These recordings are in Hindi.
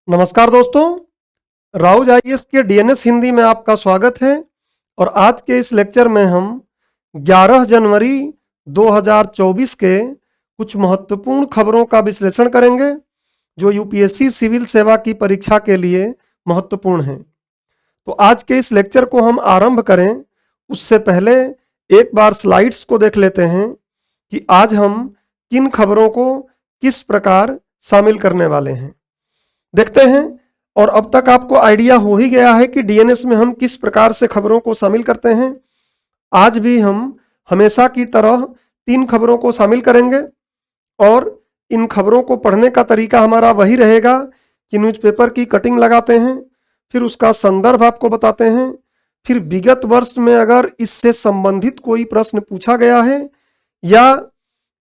नमस्कार दोस्तों, राउज आईएएस के डीएनएस हिंदी में आपका स्वागत है। और आज के इस लेक्चर में हम 11 जनवरी 2024 के कुछ महत्वपूर्ण खबरों का विश्लेषण करेंगे जो यूपीएससी सिविल सेवा की परीक्षा के लिए महत्वपूर्ण हैं। तो आज के इस लेक्चर को हम आरंभ करें उससे पहले एक बार स्लाइड्स को देख लेते हैं कि आज हम किन खबरों को किस प्रकार शामिल करने वाले हैं। देखते हैं। और अब तक आपको आइडिया हो ही गया है कि डीएनएस में हम किस प्रकार से खबरों को शामिल करते हैं। आज भी हम हमेशा की तरह 3 खबरों को शामिल करेंगे और इन खबरों को पढ़ने का तरीका हमारा वही रहेगा कि न्यूज़पेपर की कटिंग लगाते हैं, फिर उसका संदर्भ आपको बताते हैं, फिर विगत वर्ष में अगर इससे संबंधित कोई प्रश्न पूछा गया है या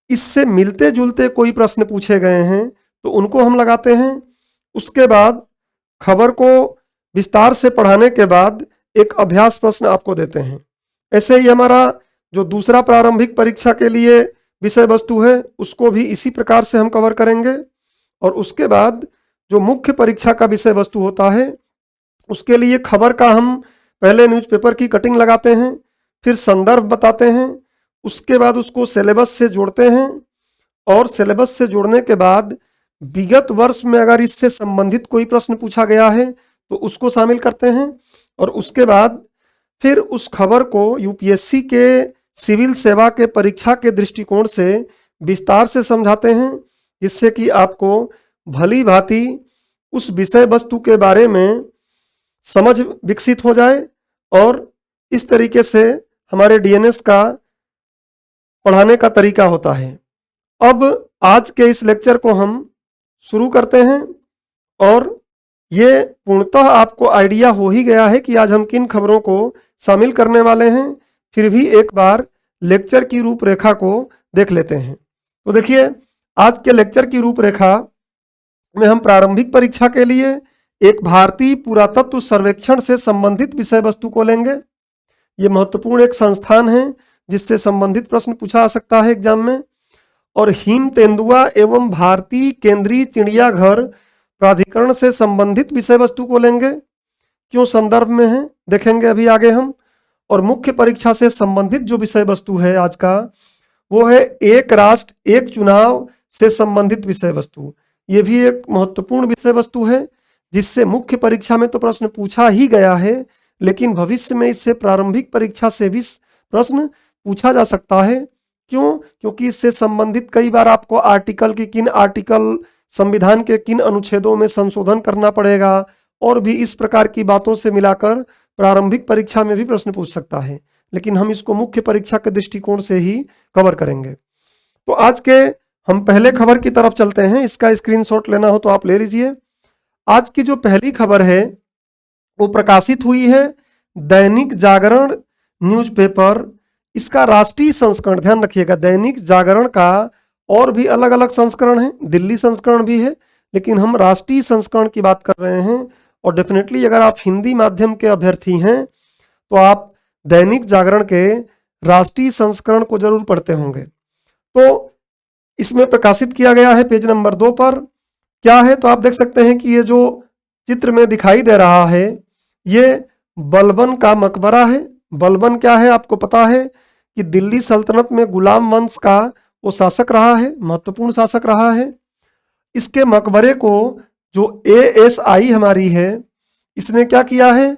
इससे मिलते जुलते कोई प्रश्न पूछे गए हैं तो उनको हम लगाते हैं। उसके बाद खबर को विस्तार से पढ़ाने के बाद एक अभ्यास प्रश्न आपको देते हैं। ऐसे ही हमारा जो दूसरा प्रारंभिक परीक्षा के लिए विषय वस्तु है उसको भी इसी प्रकार से हम कवर करेंगे। और उसके बाद जो मुख्य परीक्षा का विषय वस्तु होता है उसके लिए खबर का हम पहले न्यूज़पेपर की कटिंग लगाते हैं, फिर संदर्भ बताते हैं, उसके बाद उसको सिलेबस से जोड़ते हैं और सिलेबस से जोड़ने के बाद विगत वर्ष में अगर इससे संबंधित कोई प्रश्न पूछा गया है तो उसको शामिल करते हैं। और उसके बाद फिर उस खबर को यूपीएससी के सिविल सेवा के परीक्षा के दृष्टिकोण से विस्तार से समझाते हैं, जिससे कि आपको भली भांति उस विषय वस्तु के बारे में समझ विकसित हो जाए। और इस तरीके से हमारे डीएनएस का पढ़ाने का तरीका होता है। अब आज के इस लेक्चर को हम शुरू करते हैं। और ये पूर्णतः आपको आइडिया हो ही गया है कि आज हम किन खबरों को शामिल करने वाले हैं। फिर भी एक बार लेक्चर की रूपरेखा को देख लेते हैं। तो देखिए, आज के लेक्चर की रूपरेखा में हम प्रारंभिक परीक्षा के लिए एक भारतीय पुरातत्व सर्वेक्षण से संबंधित विषय वस्तु को लेंगे। ये महत्वपूर्ण एक संस्थान है जिससे संबंधित प्रश्न पूछा जा सकता है एग्जाम में। और हिम तेंदुआ एवं भारतीय केंद्रीय चिड़ियाघर प्राधिकरण से संबंधित विषय वस्तु को लेंगे। क्यों संदर्भ में है देखेंगे अभी आगे हम। और मुख्य परीक्षा से संबंधित जो विषय वस्तु है आज का वो है एक राष्ट्र एक चुनाव से संबंधित विषय वस्तु। ये भी एक महत्वपूर्ण विषय वस्तु है जिससे मुख्य परीक्षा में तो प्रश्न पूछा ही गया है, लेकिन भविष्य में इससे प्रारंभिक परीक्षा से भी प्रश्न पूछा जा सकता है। क्यों? क्योंकि इससे संबंधित कई बार आपको आर्टिकल की किन आर्टिकल, संविधान के किन अनुच्छेदों में संशोधन करना पड़ेगा और भी इस प्रकार की बातों से मिलाकर प्रारंभिक परीक्षा में भी प्रश्न पूछ सकता है। लेकिन हम इसको मुख्य परीक्षा के दृष्टिकोण से ही कवर करेंगे। तो आज के हम पहले खबर की तरफ चलते हैं। इसका स्क्रीनशॉट लेना हो तो आप ले लीजिए। आज की जो पहली खबर है वो प्रकाशित हुई है दैनिक जागरण न्यूज़पेपर। इसका राष्ट्रीय संस्करण, ध्यान रखिएगा, दैनिक जागरण का और भी अलग अलग संस्करण है, दिल्ली संस्करण भी है, लेकिन हम राष्ट्रीय संस्करण की बात कर रहे हैं। और डेफिनेटली अगर आप हिंदी माध्यम के अभ्यर्थी हैं तो आप दैनिक जागरण के राष्ट्रीय संस्करण को जरूर पढ़ते होंगे। तो इसमें प्रकाशित किया गया है पेज नंबर 2 पर। क्या है तो आप देख सकते हैं कि ये जो चित्र में दिखाई दे रहा है ये बलबन का मकबरा है। बलबन क्या है आपको पता है कि दिल्ली सल्तनत में गुलाम वंश का वो शासक रहा है, महत्वपूर्ण शासक रहा है। इसके मकबरे को जो एएसआई हमारी है इसने क्या किया है,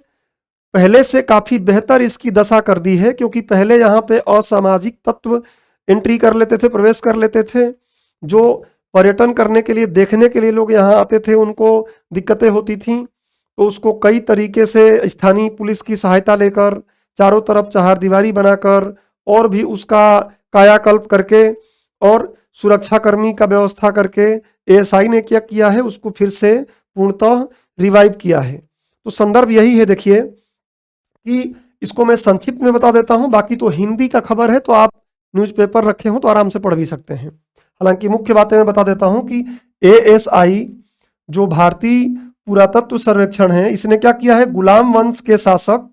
पहले से काफी बेहतर इसकी दशा कर दी है। क्योंकि पहले यहाँ पे असामाजिक तत्व एंट्री कर लेते थे, प्रवेश कर लेते थे। जो पर्यटन करने के लिए, देखने के लिए लोग यहाँ आते थे उनको दिक्कतें होती थी। तो उसको कई तरीके से स्थानीय पुलिस की सहायता लेकर चारों तरफ चहारदीवारी बनाकर और भी उसका कायाकल्प करके और सुरक्षाकर्मी का व्यवस्था करके एएसआई ने क्या किया है, उसको फिर से पूर्णतः रिवाइव किया है। तो संदर्भ यही है। देखिए कि इसको मैं संक्षिप्त में बता देता हूं, बाकी तो हिंदी का खबर है तो आप न्यूज़पेपर रखे हो तो आराम से पढ़ भी सकते हैं। हालांकि मुख्य बातें मैं बता देता हूं कि एएसआई जो भारतीय पुरातत्व सर्वेक्षण है इसने क्या किया है, गुलाम वंश के शासक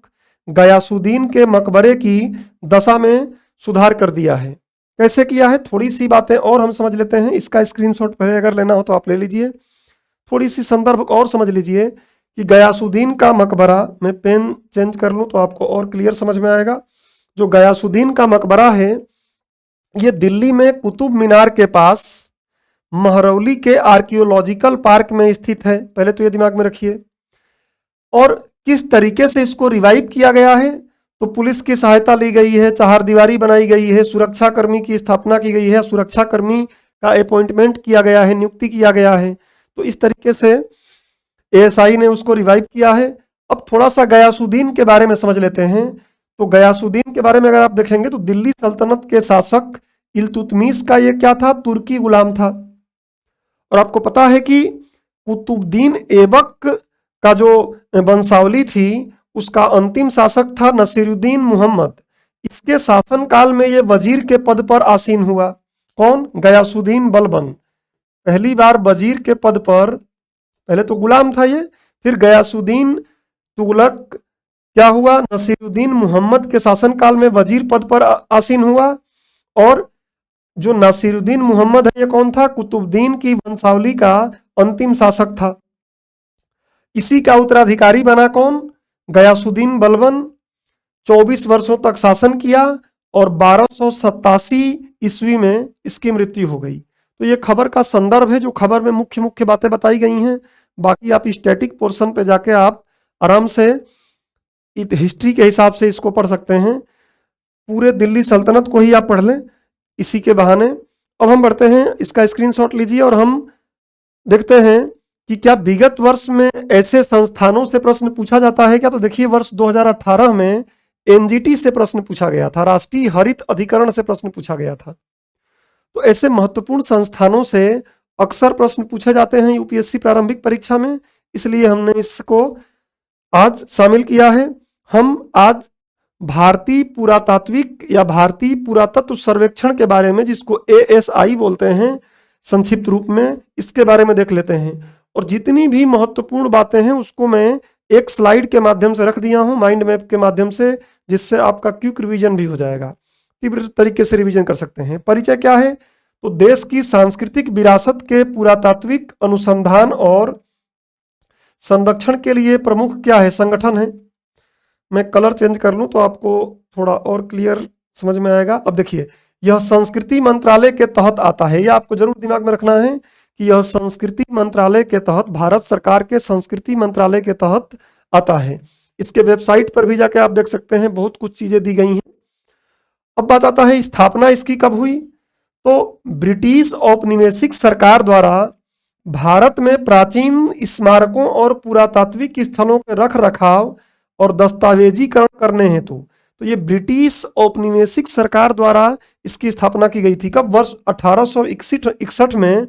गयासुद्दीन के मकबरे की दशा में सुधार कर दिया है। कैसे किया है थोड़ी सी बातें और हम समझ लेते हैं। इसका स्क्रीनशॉट पहले अगर लेना हो तो आप ले लीजिए। थोड़ी सी संदर्भ और समझ लीजिए कि गयासुद्दीन का मकबरा, मैं पेन चेंज कर लूँ तो आपको और क्लियर समझ में आएगा। जो गयासुद्दीन का मकबरा है ये दिल्ली में कुतुब मीनार के पास महरौली के आर्कियोलॉजिकल पार्क में स्थित है, पहले तो ये दिमाग में रखिए। और किस तरीके से इसको रिवाइव किया गया है, तो पुलिस की सहायता ली गई है, चारदीवारी बनाई गई है, सुरक्षाकर्मी की स्थापना की गई है, सुरक्षाकर्मी का अपॉइंटमेंट किया गया है, नियुक्ति किया गया है। तो इस तरीके से एएसआई ने उसको रिवाइव किया है। अब थोड़ा सा गयासुद्दीन के बारे में समझ लेते हैं। तो गयासुद्दीन के बारे में अगर आप देखेंगे तो दिल्ली सल्तनत के शासक इल्तुतमिश का ये क्या था, तुर्की गुलाम था। और आपको पता है कि कुतुबुद्दीन ऐबक का जो वंशावली थी उसका अंतिम शासक था नसीरुद्दीन मुहम्मद। इसके शासनकाल में ये वजीर के पद पर आसीन हुआ। कौन? गयासुद्दीन बलबन। पहली बार वजीर के पद पर, पहले तो गुलाम था ये, फिर गयासुद्दीन तुगलक क्या हुआ, नसीरुद्दीन मुहम्मद के शासनकाल में वजीर पद पर आसीन हुआ। और जो नासिरुद्दीन मुहम्मद है ये कौन था? कुतुबुद्दीन की वंशावली का अंतिम शासक था। इसी का उत्तराधिकारी बना कौन? गयासुद्दीन बलबन। 24 वर्षों तक शासन किया और 1287 ईस्वी में इसकी मृत्यु हो गई। तो ये खबर का संदर्भ है, जो खबर में मुख्य मुख्य बातें बताई गई हैं। बाकी आप स्टैटिक पोर्शन पे जाके आप आराम से हिस्ट्री के हिसाब से इसको पढ़ सकते हैं। पूरे दिल्ली सल्तनत को ही आप पढ़ लें इसी के बहाने। अब हम बढ़ते हैं, इसका स्क्रीनशॉट लीजिए और हम देखते हैं कि क्या विगत वर्ष में ऐसे संस्थानों से प्रश्न पूछा जाता है क्या। तो देखिए वर्ष 2018 में एनजीटी से प्रश्न पूछा गया था, राष्ट्रीय हरित अधिकरण से प्रश्न पूछा गया था। तो ऐसे महत्वपूर्ण संस्थानों से अक्सर प्रश्न पूछे जाते हैं यूपीएससी प्रारंभिक परीक्षा में, इसलिए हमने इसको आज शामिल किया है। हम आज भारतीय पुरातात्विक या भारतीय पुरातत्व सर्वेक्षण के बारे में, जिसको एएसआई बोलते हैं संक्षिप्त रूप में, इसके बारे में देख लेते हैं। और जितनी भी महत्वपूर्ण बातें हैं उसको मैं एक स्लाइड के माध्यम से रख दिया हूं, माइंड मैप के माध्यम से, जिससे आपका क्विक रिवीजन भी हो जाएगा, तीव्र तरीके से रिवीजन कर सकते हैं। परिचय क्या है? तो देश की सांस्कृतिक विरासत के पुरातात्विक अनुसंधान और संरक्षण के लिए प्रमुख क्या है? संगठन है। मैं कलर चेंज कर लूं तो आपको थोड़ा और क्लियर समझ में आएगा। अब देखिए, यह संस्कृति मंत्रालय के तहत आता है, यह आपको जरूर दिमाग में रखना है कि यह संस्कृति मंत्रालय के तहत, भारत सरकार के संस्कृति मंत्रालय के तहत आता है। इसके वेबसाइट पर भी जाके आप देख सकते हैं, बहुत कुछ चीजें दी गई हैं। अब बात आता है स्थापना इसकी कब हुई। तो ब्रिटिश औपनिवेशिक सरकार द्वारा भारत में प्राचीन स्मारकों और पुरातात्विक स्थलों के रख रखाव और दस्तावेजीकरण करने हेतु, तो ये ब्रिटिश औपनिवेशिक सरकार द्वारा इसकी स्थापना की गई थी। कब? वर्ष 1861 में,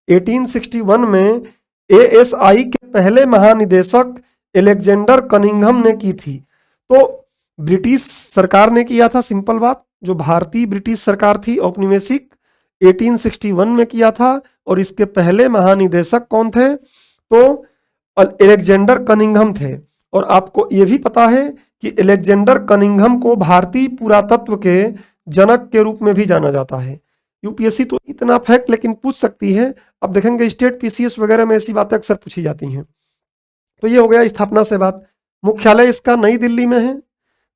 1861 में एएसआई के पहले महानिदेशक एलेक्जेंडर कनिंघम ने की थी। तो ब्रिटिश सरकार ने किया था, सिंपल बात। जो भारतीय ब्रिटिश सरकार थी औपनिवेशिक, 1861 में किया था। और इसके पहले महानिदेशक कौन थे? तो एलेक्जेंडर कनिंघम थे। और आपको यह भी पता है कि एलेक्जेंडर कनिंघम को भारतीय पुरातत्व के जनक के रूप में भी जाना जाता है। यूपीएससी तो इतना फैक्ट लेकिन पूछ सकती है। अब देखेंगे स्टेट पीसीएस वगैरह में ऐसी बातें अक्सर पूछी जाती हैं। तो ये हो गया स्थापना से बात। मुख्यालय इसका नई दिल्ली में है।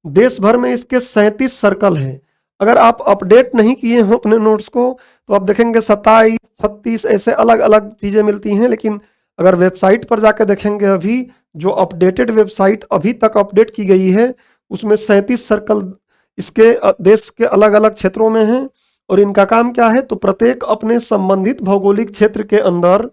देश भर में इसके 37 सर्कल हैं। अगर आप अपडेट नहीं किए हो अपने नोट्स को तो आप देखेंगे 27, 36 ऐसे अलग अलग चीजें मिलती हैं। लेकिन अगर वेबसाइट पर जाकर देखेंगे, अभी जो अपडेटेड वेबसाइट अभी तक अपडेट की गई है उसमें 37 सर्कल इसके देश के अलग अलग क्षेत्रों में हैं। और इनका काम क्या है? तो प्रत्येक अपने संबंधित भौगोलिक क्षेत्र के अंदर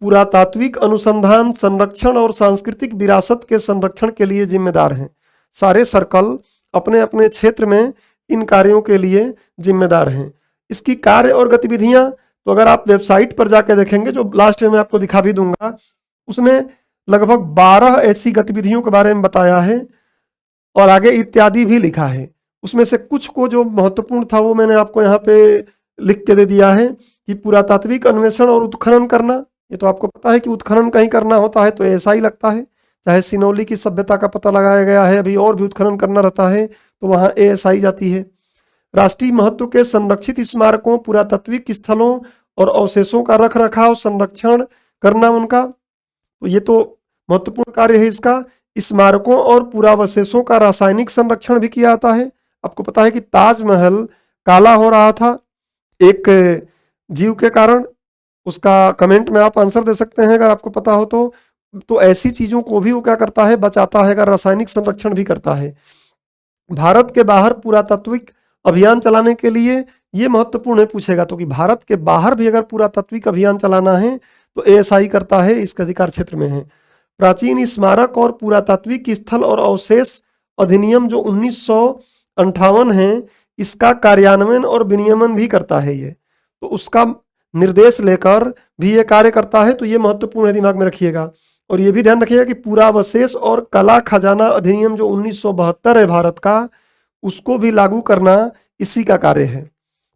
पुरातात्विक अनुसंधान, संरक्षण और सांस्कृतिक विरासत के संरक्षण के लिए जिम्मेदार हैं। सारे सर्कल अपने अपने क्षेत्र में इन कार्यों के लिए जिम्मेदार हैं। इसकी कार्य और गतिविधियां, तो अगर आप वेबसाइट पर जाकर देखेंगे, जो लास्ट में मैं आपको दिखा भी दूंगा, उसने लगभग 12 ऐसी गतिविधियों के बारे में बताया है और आगे इत्यादि भी लिखा है। उसमें से कुछ को जो महत्वपूर्ण था वो मैंने आपको यहाँ पे लिख के दे दिया है कि पुरातात्विक अन्वेषण और उत्खनन करना। ये तो आपको पता है कि उत्खनन कहीं करना होता है तो ऐसा ही लगता है। चाहे सिनौली की सभ्यता का पता लगाया गया है, अभी और भी उत्खनन करना रहता है तो वहाँ एएसआई जाती है। राष्ट्रीय महत्व के संरक्षित स्मारकों, पुरातात्विक स्थलों और अवशेषों का रख रखाव, संरक्षण करना उनका, तो ये तो महत्वपूर्ण कार्य है इसका। स्मारकों और पुरावशेषों का रासायनिक संरक्षण भी किया जाता है। आपको पता है कि ताजमहल काला हो रहा था एक जीव के कारण। उसका कमेंट में आप आंसर दे सकते हैं अगर आपको पता हो तो ऐसी चीजों को भी वो क्या करता है, बचाता है, अगर रासायनिक संरक्षण भी करता है। भारत के बाहर पुरातात्विक अभियान चलाने के लिए ये महत्वपूर्ण है, पूछेगा तो कि भारत के बाहर भी अगर पुरातात्विक अभियान चलाना है तो एएसआई करता है, इसके अधिकार क्षेत्र में है। प्राचीन स्मारक और पुरातात्विक स्थल और अवशेष अधिनियम जो 1958 है, इसका कार्यान्वयन और विनियमन भी करता है ये, तो उसका निर्देश लेकर भी ये कार्य करता है। तो ये महत्वपूर्ण है, दिमाग में रखिएगा। और ये भी ध्यान रखिएगा कि पुरावशेष और कला खजाना अधिनियम जो 1972 है भारत का, उसको भी लागू करना इसी का कार्य है।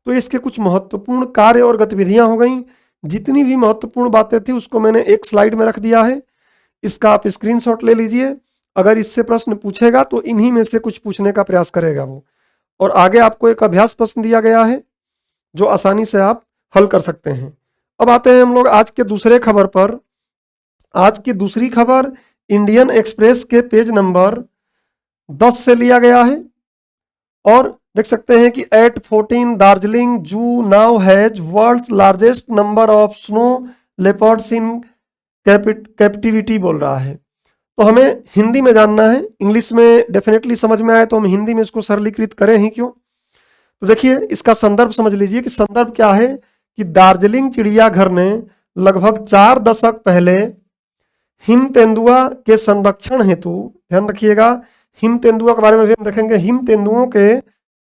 तो इसके कुछ महत्वपूर्ण कार्य और गतिविधियां हो गई। जितनी भी महत्वपूर्ण बातें थी उसको मैंने एक स्लाइड में रख दिया है, इसका आप स्क्रीनशॉट ले लीजिए। अगर इससे प्रश्न पूछेगा तो इन्हीं में से कुछ पूछने का प्रयास करेगा वो। और आगे आपको एक अभ्यास प्रश्न दिया गया है जो आसानी से आप हल कर सकते हैं। अब आते हैं हम लोग आज के दूसरे खबर पर। आज की दूसरी खबर इंडियन एक्सप्रेस के पेज नंबर 10 से लिया गया है और देख सकते हैं कि eight 14 Darjeeling zoo now has world's largest number of snow leopards in captivity बोल रहा है। तो हमें हिंदी में जानना है, इंग्लिश में डेफिनेटली समझ में आए तो हम हिंदी में इसको सरलीकृत करें ही क्यों। तो देखिए इसका संदर्भ समझ लीजिए कि संदर्भ क्या है कि दार्जिलिंग चिड़ियाघर ने लगभग 4 दशक पहले हिम तेंदुआ के संरक्षण हेतु, ध्यान रखिएगा हिम तेंदुआ के बारे में भी हम देखेंगे, हिम तेंदुओं के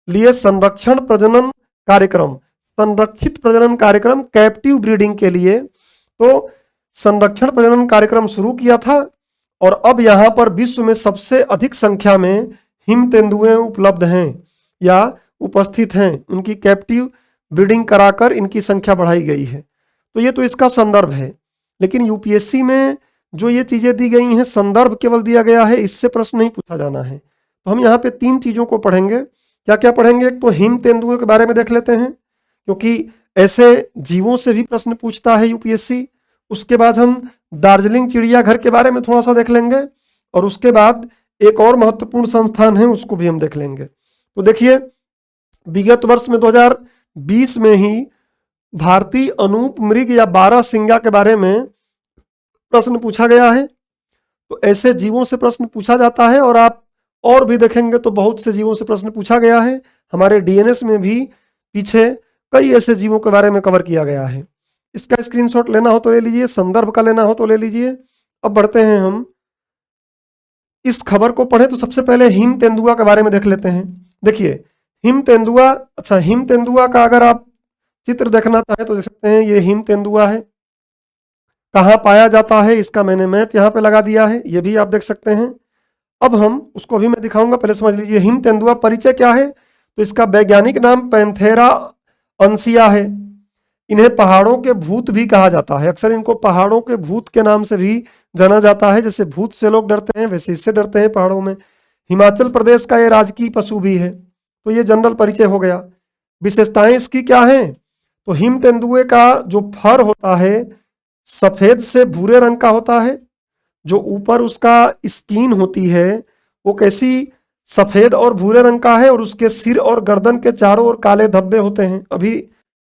लिए संरक्षण प्रजनन कार्यक्रम, संरक्षित प्रजनन कार्यक्रम कैप्टिव ब्रीडिंग के लिए तो संरक्षण प्रजनन कार्यक्रम शुरू किया था। और अब यहाँ पर विश्व में सबसे अधिक संख्या में हिम तेंदुए उपलब्ध हैं या उपस्थित हैं, उनकी कैप्टिव ब्रीडिंग कराकर इनकी संख्या बढ़ाई गई है। तो ये तो इसका संदर्भ है। लेकिन यूपीएससी में जो ये चीजें दी गई हैं, संदर्भ केवल दिया गया है, इससे प्रश्न नहीं पूछा जाना है। तो हम यहाँ पे 3 चीजों को पढ़ेंगे। क्या क्या पढ़ेंगे? एक तो हिम तेंदुए के बारे में देख लेते हैं क्योंकि ऐसे जीवों से भी प्रश्न पूछता है यूपीएससी। उसके बाद हम दार्जिलिंग चिड़ियाघर के बारे में थोड़ा सा देख लेंगे और उसके बाद एक और महत्वपूर्ण संस्थान है उसको भी हम देख लेंगे। तो देखिए विगत वर्ष में 2020 में ही भारतीय अनूप मृग या 12 सिंगा के बारे में प्रश्न पूछा गया है। तो ऐसे जीवों से प्रश्न पूछा जाता है और आप और भी देखेंगे तो बहुत से जीवों से प्रश्न पूछा गया है। हमारे डीएनएस में भी पीछे कई ऐसे जीवों के बारे में कवर किया गया है। इसका स्क्रीनशॉट लेना हो तो ले लीजिए, संदर्भ का लेना हो तो ले लीजिए। अब बढ़ते हैं हम इस खबर को पढ़े तो सबसे पहले हिम तेंदुआ के बारे में देख लेते हैं। देखिए हिम तेंदुआ, अच्छा हिम तेंदुआ का अगर आप चित्र देखना चाहें तो देख सकते हैं, ये हिम तेंदुआ है। कहाँ पाया जाता है इसका मैंने मैप यहाँ पे लगा दिया है, ये भी आप देख सकते हैं। अब हम उसको भी मैं दिखाऊंगा, पहले समझ लीजिए हिम तेंदुआ परिचय क्या है। तो इसका वैज्ञानिक नाम पैंथेरा अंसिया है। इन्हें पहाड़ों के भूत भी कहा जाता है, अक्सर इनको पहाड़ों के भूत के नाम से भी जाना जाता है। जैसे भूत से लोग डरते हैं वैसे इससे डरते हैं पहाड़ों में। हिमाचल प्रदेश का ये राजकीय पशु भी है। तो ये जनरल परिचय हो गया। विशेषताएं इसकी क्या हैं? तो हिम तेंदुए का जो फर होता है सफेद से भूरे रंग का होता है। जो ऊपर उसका स्किन होती है वो कैसी सफेद और भूरे रंग का है और उसके सिर और गर्दन के चारों ओर काले धब्बे होते हैं। अभी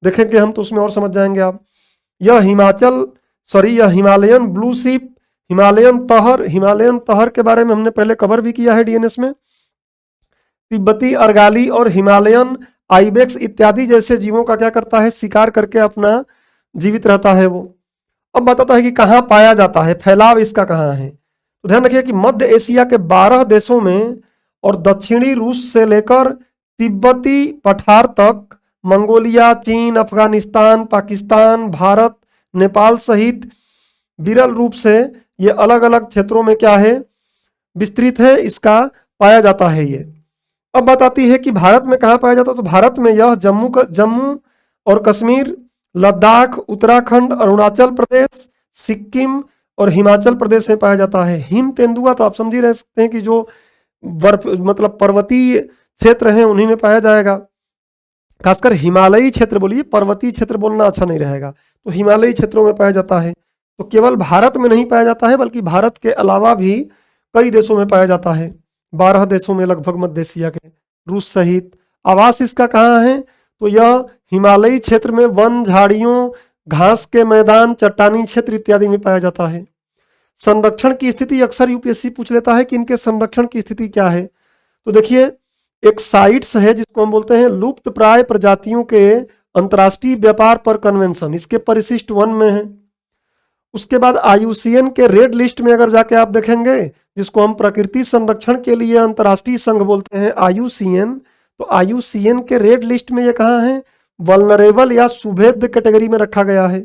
देखेंगे हम तो उसमें और समझ जाएंगे आप। यह हिमालयन ब्लू सीप, हिमालयन तहर के बारे में हमने पहले कवर भी किया है डीएनएस में। तिब्बती अर्गाली और हिमालयन आइबेक्स इत्यादि जैसे जीवों का क्या करता है, शिकार करके अपना जीवित रहता है वो। अब बताता है कि कहाँ पाया जाता है, फैलाव इसका कहाँ है। तो ध्यान रखिए कि मध्य एशिया के 12 देशों में और दक्षिणी रूस से लेकर तिब्बती पठार तक, मंगोलिया, चीन, अफगानिस्तान, पाकिस्तान, भारत, नेपाल सहित विरल रूप से ये अलग अलग क्षेत्रों में क्या है, विस्तृत है, इसका पाया जाता है ये। अब बताती है कि भारत में कहाँ पाया जाता है। तो भारत में यह जम्मू और कश्मीर, लद्दाख, उत्तराखंड, अरुणाचल प्रदेश, सिक्किम और हिमाचल प्रदेश में पाया जाता है। हिम तेंदुआ तो आप समझ ही रह सकते हैं कि जो बर्फ मतलब पर्वतीय क्षेत्र हैं उन्हीं में पाया जाएगा। खासकर हिमालयी क्षेत्र बोलिए, पर्वतीय क्षेत्र बोलना अच्छा नहीं रहेगा। तो हिमालयी क्षेत्रों में पाया जाता है। तो केवल भारत में नहीं पाया जाता है बल्कि भारत के अलावा भी कई देशों में पाया जाता है, 12 देशों में लगभग मध्य एशिया के, रूस सहित। आवास इसका कहाँ है? तो यह हिमालयी क्षेत्र में वन, झाड़ियों, घास के मैदान, चट्टानी क्षेत्र इत्यादि में पाया जाता है। संरक्षण की स्थिति अक्सर यूपीएससी पूछ लेता है कि इनके संरक्षण की स्थिति क्या है। तो देखिए, एक साइट्स है जिसको हम बोलते हैं लुप्त प्राय प्रजातियों के अंतर्राष्ट्रीय व्यापार पर कन्वेंशन, इसके परिशिष्ट 1 में है। उसके बाद आईयूसीएन के रेड लिस्ट में अगर जाके आप देखेंगे, जिसको हम प्रकृति संरक्षण के लिए अंतर्राष्ट्रीय संघ बोलते हैं आईयूसीएन, तो आईयूसीएन के रेड लिस्ट में ये कहाँ है? वल्नरेबल या सुभेद्य कैटेगरी में रखा गया है।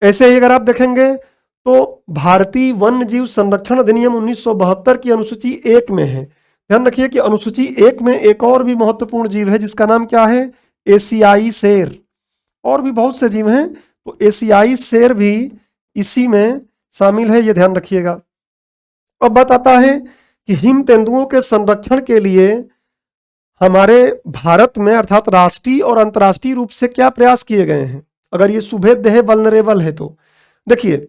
ऐसे ही अगर आप देखेंगे तो भारतीय वन्य जीव संरक्षण अधिनियम 1972 की अनुसूची 1 में है। ध्यान रखिए कि अनुसूची 1 में एक और भी महत्वपूर्ण जीव है जिसका नाम क्या है? एशियाई शेर। और भी बहुत से जीव हैं, तो एशियाई शेर भी इसी में शामिल है, ये ध्यान रखिएगा। अब बात आता है कि हिम तेंदुओं के संरक्षण के लिए हमारे भारत में अर्थात राष्ट्रीय और अंतर्राष्ट्रीय रूप से क्या प्रयास किए गए हैं। अगर ये सुभेद्य है, वल्नरेबल है, तो देखिए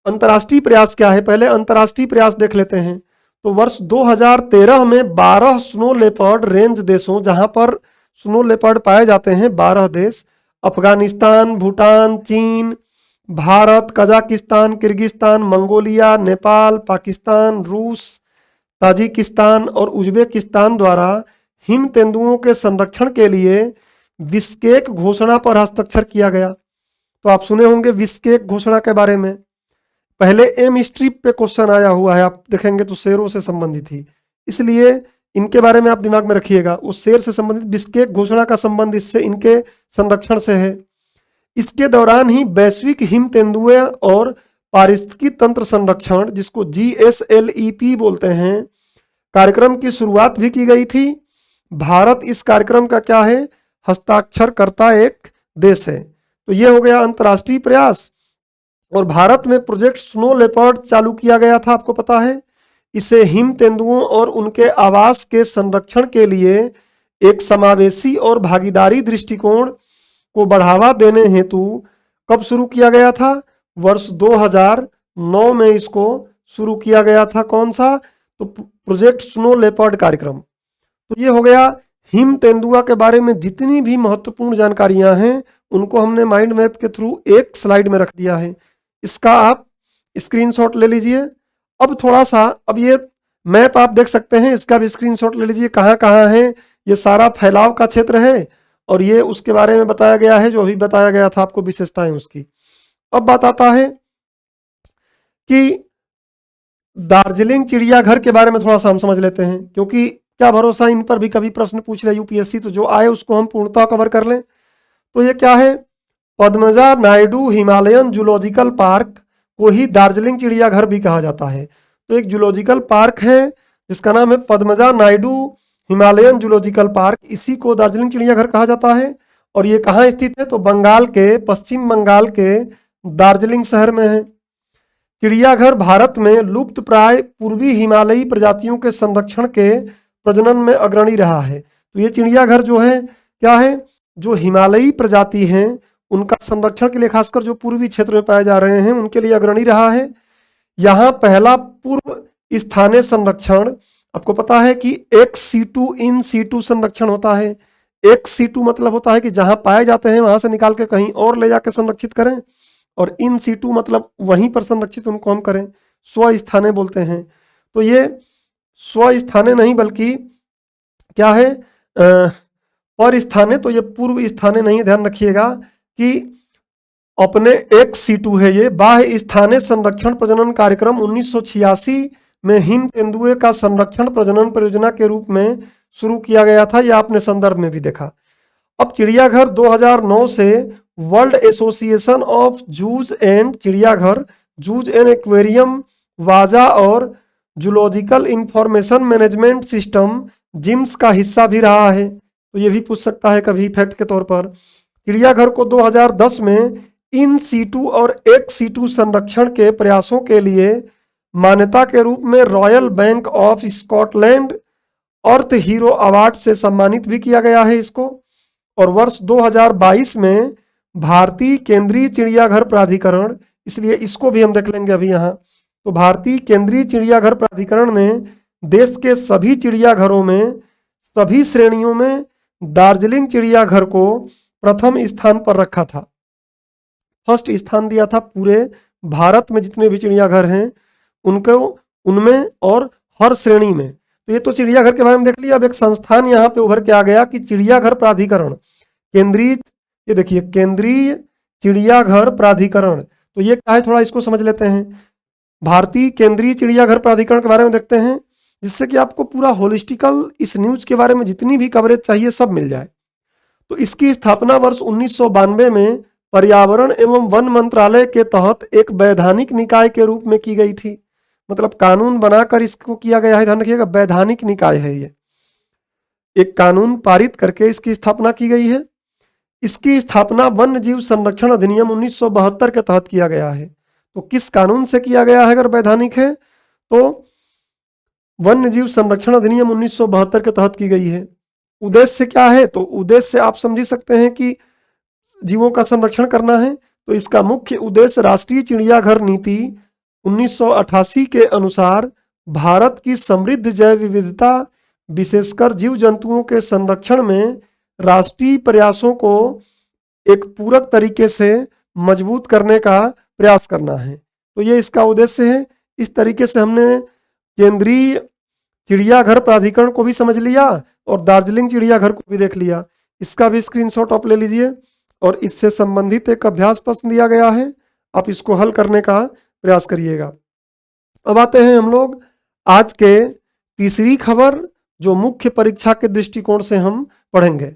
अंतर्राष्ट्रीय प्रयास क्या है। पहले अंतर्राष्ट्रीय प्रयास देख लेते हैं। तो वर्ष 2013 में 12 स्नो लेपर्ड रेंज देशों, जहां पर स्नो लेपर्ड पाए जाते हैं, 12 देश, अफगानिस्तान, भूटान, चीन, Bharat, Kazakhstan, Kyrgyzstan, Mongolia, Nepal, Pakistan, रूस, ताजिकिस्तान और उज्बेकिस्तान द्वारा हिम तेंदुओं के संरक्षण के लिए बिश्केक घोषणा पर हस्ताक्षर किया गया। तो आप सुने होंगे बिश्केक घोषणा के बारे में। पहले एम स्ट्रिप पे क्वेश्चन आया हुआ है, आप देखेंगे तो शेरों से संबंधित ही, इसलिए इनके बारे में आप दिमाग में रखिएगा। उस शेर से संबंधित बिश्केक घोषणा का संबंध इससे, इनके संरक्षण से है। इसके दौरान ही वैश्विक हिम तेंदुए और पारिस्थितिकी तंत्र संरक्षण, जिसको GSLEP बोलते हैं, कार्यक्रम की शुरुआत भी की गई थी। भारत इस कार्यक्रम का क्या है? हस्ताक्षरकर्ता एक देश है। तो ये हो गया अंतर्राष्ट्रीय प्रयास। और भारत में प्रोजेक्ट स्नो लेपर्ड चालू किया गया था, आपको पता है। इसे हिम तेंदुओं और उनके आवास के संरक्षण के लिए एक समावेशी और भागीदारी दृष्टिकोण को बढ़ावा देने हेतु कब शुरू किया गया था? वर्ष 2009 में इसको शुरू किया गया था। कौन सा? तो प्रोजेक्ट स्नो लेपर्ड कार्यक्रम। तो ये हो गया हिम तेंदुआ के बारे में जितनी भी महत्वपूर्ण जानकारियां हैं, उनको हमने माइंड मैप के थ्रू एक स्लाइड में रख दिया है। इसका आप स्क्रीनशॉट ले लीजिए। अब थोड़ा सा, अब ये मैप आप देख सकते हैं, इसका भी स्क्रीनशॉट ले लीजिए। कहाँ कहाँ है? ये सारा फैलाव का क्षेत्र है और ये उसके बारे में बताया गया है, जो अभी बताया गया था आपको, विशेषताएं उसकी। अब बात आता है कि दार्जिलिंग चिड़ियाघर के बारे में थोड़ा सा हम समझ लेते हैं, क्योंकि क्या भरोसा इन पर भी कभी प्रश्न पूछ ले यूपीएससी, तो जो आए उसको हम पूर्णतः कवर कर लें। तो ये क्या है? Padmaja Naidu Himalayan zoological park को ही दार्जिलिंग चिड़ियाघर भी कहा जाता है। तो एक जूलॉजिकल पार्क है जिसका नाम है Padmaja Naidu Himalayan zoological park, इसी को दार्जिलिंग चिड़ियाघर कहा जाता है। और ये कहाँ स्थित है? तो बंगाल के, पश्चिम बंगाल के दार्जिलिंग शहर में है। चिड़ियाघर भारत में लुप्त प्राय पूर्वी हिमालयी प्रजातियों के संरक्षण के प्रजनन में अग्रणी रहा है। तो ये चिड़ियाघर जो है क्या है? जो हिमालयी प्रजाति हैं उनका संरक्षण के लिए, खासकर जो पूर्वी क्षेत्र में पाए जा रहे हैं, उनके लिए अग्रणी रहा है। यहाँ पहला पूर्व स्थानीय संरक्षण, आपको पता है कि एक्स सीटू इन सीटू संरक्षण होता है। एक्स सीटू मतलब होता है कि जहां पाए जाते हैं वहां से निकाल के कहीं और ले जाकर संरक्षित करें, और इन सीटू मतलब वहीं पर संरक्षित उनको हम करें, स्वस्थानीय बोलते हैं। तो ये स्वस्थानीय नहीं बल्कि क्या है? पर स्थानीय। तो ये पूर्व स्थानीय नहीं, ध्यान रखिएगा कि अपने एक्स सीटू है ये। बाह्य स्थानीय संरक्षण प्रजनन कार्यक्रम 1986 में हिम तेंदुए का संरक्षण प्रजनन परियोजना के रूप में शुरू किया गया था। यह आपने संदर्भ में भी देखा। अब चिड़ियाघर 2009 से world association of zoos and चिड़ियाघर, जूज एंड एक्वेरियम, वाजा और zoological information management system, ZIMS का हिस्सा भी रहा है। तो ये भी पूछ सकता है कभी फैक्ट के तौर पर। चिड़ियाघर को 2010 में इन सीटू और एक्स सीटू संरक्षण के प्रयासों के लिए मान्यता के रूप में royal bank of Scotland earth hero award से सम्मानित भी किया गया है इसको। और वर्ष 2022 में भारतीय केंद्रीय चिड़ियाघर प्राधिकरण इसलिए इसको भी हम देख लेंगे अभी यहाँ। तो भारतीय केंद्रीय चिड़ियाघर प्राधिकरण ने देश के सभी चिड़ियाघरों में सभी श्रेणियों में दार्जिलिंग चिड़ियाघर को प्रथम स्थान पर रखा था। फर्स्ट स्थान दिया था पूरे भारत में जितने भी चिड़ियाघर हैं उनको, उनमें और हर श्रेणी में। तो ये तो चिड़ियाघर के बारे में देख लिया। अब एक संस्थान यहाँ पे उभर के आ गया कि चिड़ियाघर प्राधिकरण केंद्रीय, ये देखिए केंद्रीय चिड़ियाघर प्राधिकरण। तो ये क्या है थोड़ा इसको समझ लेते हैं। भारतीय केंद्रीय चिड़ियाघर प्राधिकरण के बारे में देखते हैं, जिससे कि आपको पूरा होलिस्टिकल इस न्यूज के बारे में जितनी भी कवरेज चाहिए सब मिल जाए। तो इसकी स्थापना वर्ष 1992 में पर्यावरण एवं वन मंत्रालय के तहत एक वैधानिक निकाय के रूप में की गई थी। मतलब कानून बनाकर इसको किया गया है, ध्यान रखिएगा, वैधानिक निकाय है ये। एक कानून पारित करके इसकी स्थापना की गई है। इसकी स्थापना वन्य जीव संरक्षण अधिनियम 1972 के तहत किया गया है। तो किस कानून से किया गया है अगर वैधानिक है तो वन्य जीव संरक्षण अधिनियम 1972 के तहत की गई है। उद्देश्य क्या है, तो उद्देश्य आप समझ सकते हैं कि जीवों का संरक्षण करना है। तो इसका मुख्य उद्देश्य राष्ट्रीय चिड़ियाघर नीति 1988 के अनुसार भारत की समृद्ध जैव विविधता विशेषकर जीव जंतुओं के संरक्षण में राष्ट्रीय प्रयासों को एक पूरक तरीके से मजबूत करने का प्रयास करना है। तो ये इसका उद्देश्य है। इस तरीके से हमने केंद्रीय चिड़ियाघर प्राधिकरण को भी समझ लिया और दार्जिलिंग चिड़ियाघर को भी देख लिया। इसका भी स्क्रीनशॉट आप ले लीजिए और इससे संबंधित एक अभ्यास प्रश्न दिया गया है, आप इसको हल करने का प्रयास करिएगा। अब आते हैं हम लोग आज के तीसरी खबर, जो मुख्य परीक्षा के दृष्टिकोण से हम पढ़ेंगे।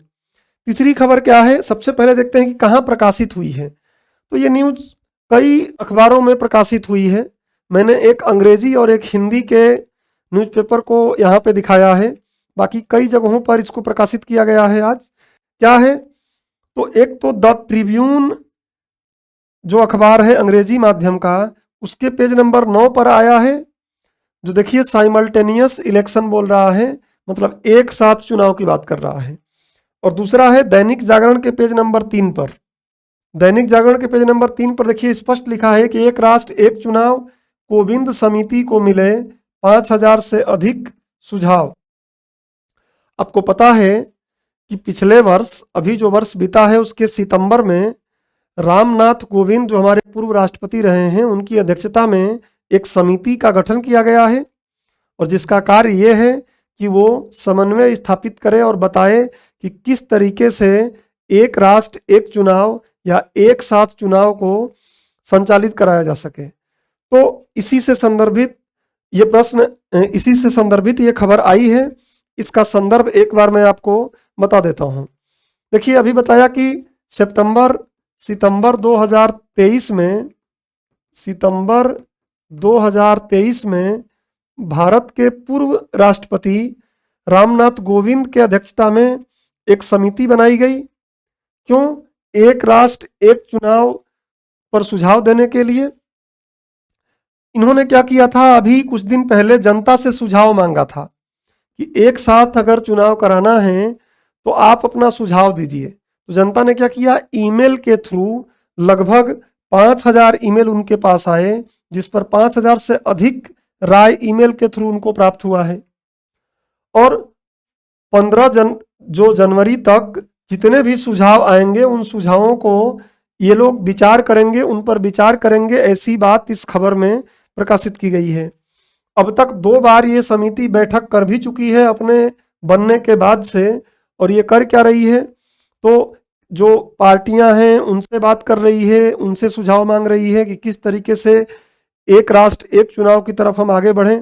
तीसरी खबर क्या है, सबसे पहले देखते हैं कि कहाँ प्रकाशित हुई है। तो ये न्यूज कई अखबारों में प्रकाशित हुई है। मैंने एक अंग्रेजी और एक हिंदी के न्यूज़पेपर को यहाँ पे दिखाया है, बाकी कई जगहों पर इसको प्रकाशित किया गया है। आज क्या है, तो एक तो द ट्रिब्यून जो अखबार है अंग्रेजी माध्यम का, उसके पेज नंबर 9 पर आया है, जो देखिए साइमल्टेनियस इलेक्शन बोल रहा है, मतलब एक साथ चुनाव की बात कर रहा है। और दूसरा है दैनिक जागरण के पेज नंबर 3 पर। दैनिक जागरण के पेज नंबर 3 पर देखिए स्पष्ट लिखा है कि एक राष्ट्र एक चुनाव, कोविंद समिति को मिले 5000 से अधिक सुझाव। आपको पता है कि पिछले वर्ष, अभी जो वर्ष बीता है उसके सितंबर में रामनाथ कोविंद जो हमारे पूर्व राष्ट्रपति रहे हैं, उनकी अध्यक्षता में एक समिति का गठन किया गया है और जिसका कार्य ये है कि वो समन्वय स्थापित करे और बताए कि किस तरीके से एक राष्ट्र एक चुनाव या एक साथ चुनाव को संचालित कराया जा सके। तो इसी से संदर्भित ये प्रश्न, इसी से संदर्भित ये खबर आई है। इसका संदर्भ एक बार मैं आपको बता देता हूँ। देखिए अभी बताया कि सितंबर 2023 में भारत के पूर्व राष्ट्रपति रामनाथ कोविंद के अध्यक्षता में एक समिति बनाई गई। क्यों? एक राष्ट्र एक चुनाव पर सुझाव देने के लिए। इन्होंने क्या किया था, अभी कुछ दिन पहले जनता से सुझाव मांगा था कि एक साथ अगर चुनाव कराना है तो आप अपना सुझाव दीजिए। तो जनता ने क्या किया, ईमेल के थ्रू लगभग 5000 ईमेल उनके पास आए, जिस पर 5000 से अधिक राय ईमेल के थ्रू उनको प्राप्त हुआ है। और 15 जनवरी तक जितने भी सुझाव आएंगे उन सुझावों को ये लोग विचार करेंगे, उन पर विचार करेंगे, ऐसी बात इस खबर में प्रकाशित की गई है। अब तक 2 बार ये समिति बैठक कर भी चुकी है अपने बनने के बाद से। और ये कर क्या रही है, तो जो पार्टियां हैं उनसे बात कर रही है, उनसे सुझाव मांग रही है कि किस तरीके से एक राष्ट्र एक चुनाव की तरफ हम आगे बढ़ें।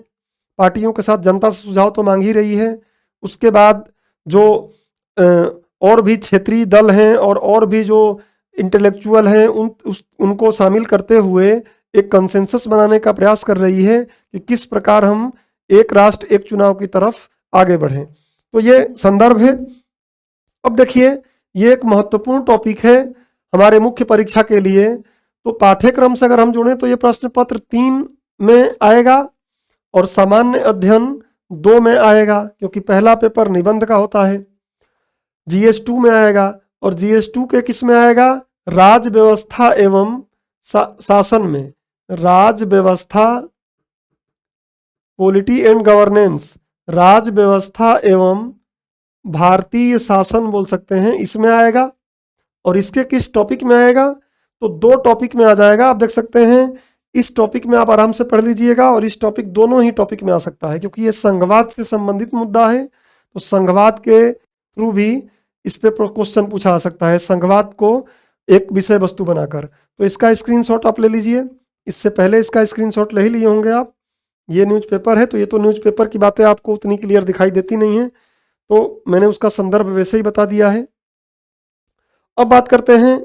पार्टियों के साथ जनता से सुझाव तो मांग ही रही है। उसके बाद जो और भी क्षेत्रीय दल हैं और भी जो इंटेलेक्चुअल हैं उनको शामिल करते हुए एक कंसेंसस बनाने का प्रयास कर रही है कि किस प्रकार हम एक राष्ट्र एक चुनाव की तरफ आगे बढ़ें। तो ये संदर्भ है। अब देखिए ये एक महत्वपूर्ण टॉपिक है हमारे मुख्य परीक्षा के लिए। तो पाठ्यक्रम से अगर हम जुड़ें तो ये प्रश्न पत्र 3 में आएगा और सामान्य अध्ययन 2 में आएगा, क्योंकि पहला पेपर निबंध का होता है। GS 2 में आएगा और GS 2 के किस में आएगा, राज्य व्यवस्था एवं शासन में, राज व्यवस्था, पॉलिटी एंड गवर्नेंस, राज व्यवस्था एवं भारतीय शासन बोल सकते हैं, इसमें आएगा। और इसके किस टॉपिक में आएगा? तो दो टॉपिक में आ जाएगा। आप देख सकते हैं इस टॉपिक में आप आराम से पढ़ लीजिएगा, और इस टॉपिक, दोनों ही टॉपिक में आ सकता है, क्योंकि ये संघवाद से संबंधित मुद्दा है। तो संघवाद के थ्रू भी इस पे क्वेश्चन पूछा जा सकता है, संघवाद को एक विषय वस्तु बनाकर। तो इसका स्क्रीनशॉट आप ले लीजिए। इससे पहले इसका स्क्रीनशॉट ले ही लिए होंगे आप। ये न्यूज़पेपर है, तो ये तो न्यूज़पेपर की बातें आपको उतनी क्लियर दिखाई देती नहीं है, तो मैंने उसका संदर्भ वैसे ही बता दिया है। अब बात करते हैं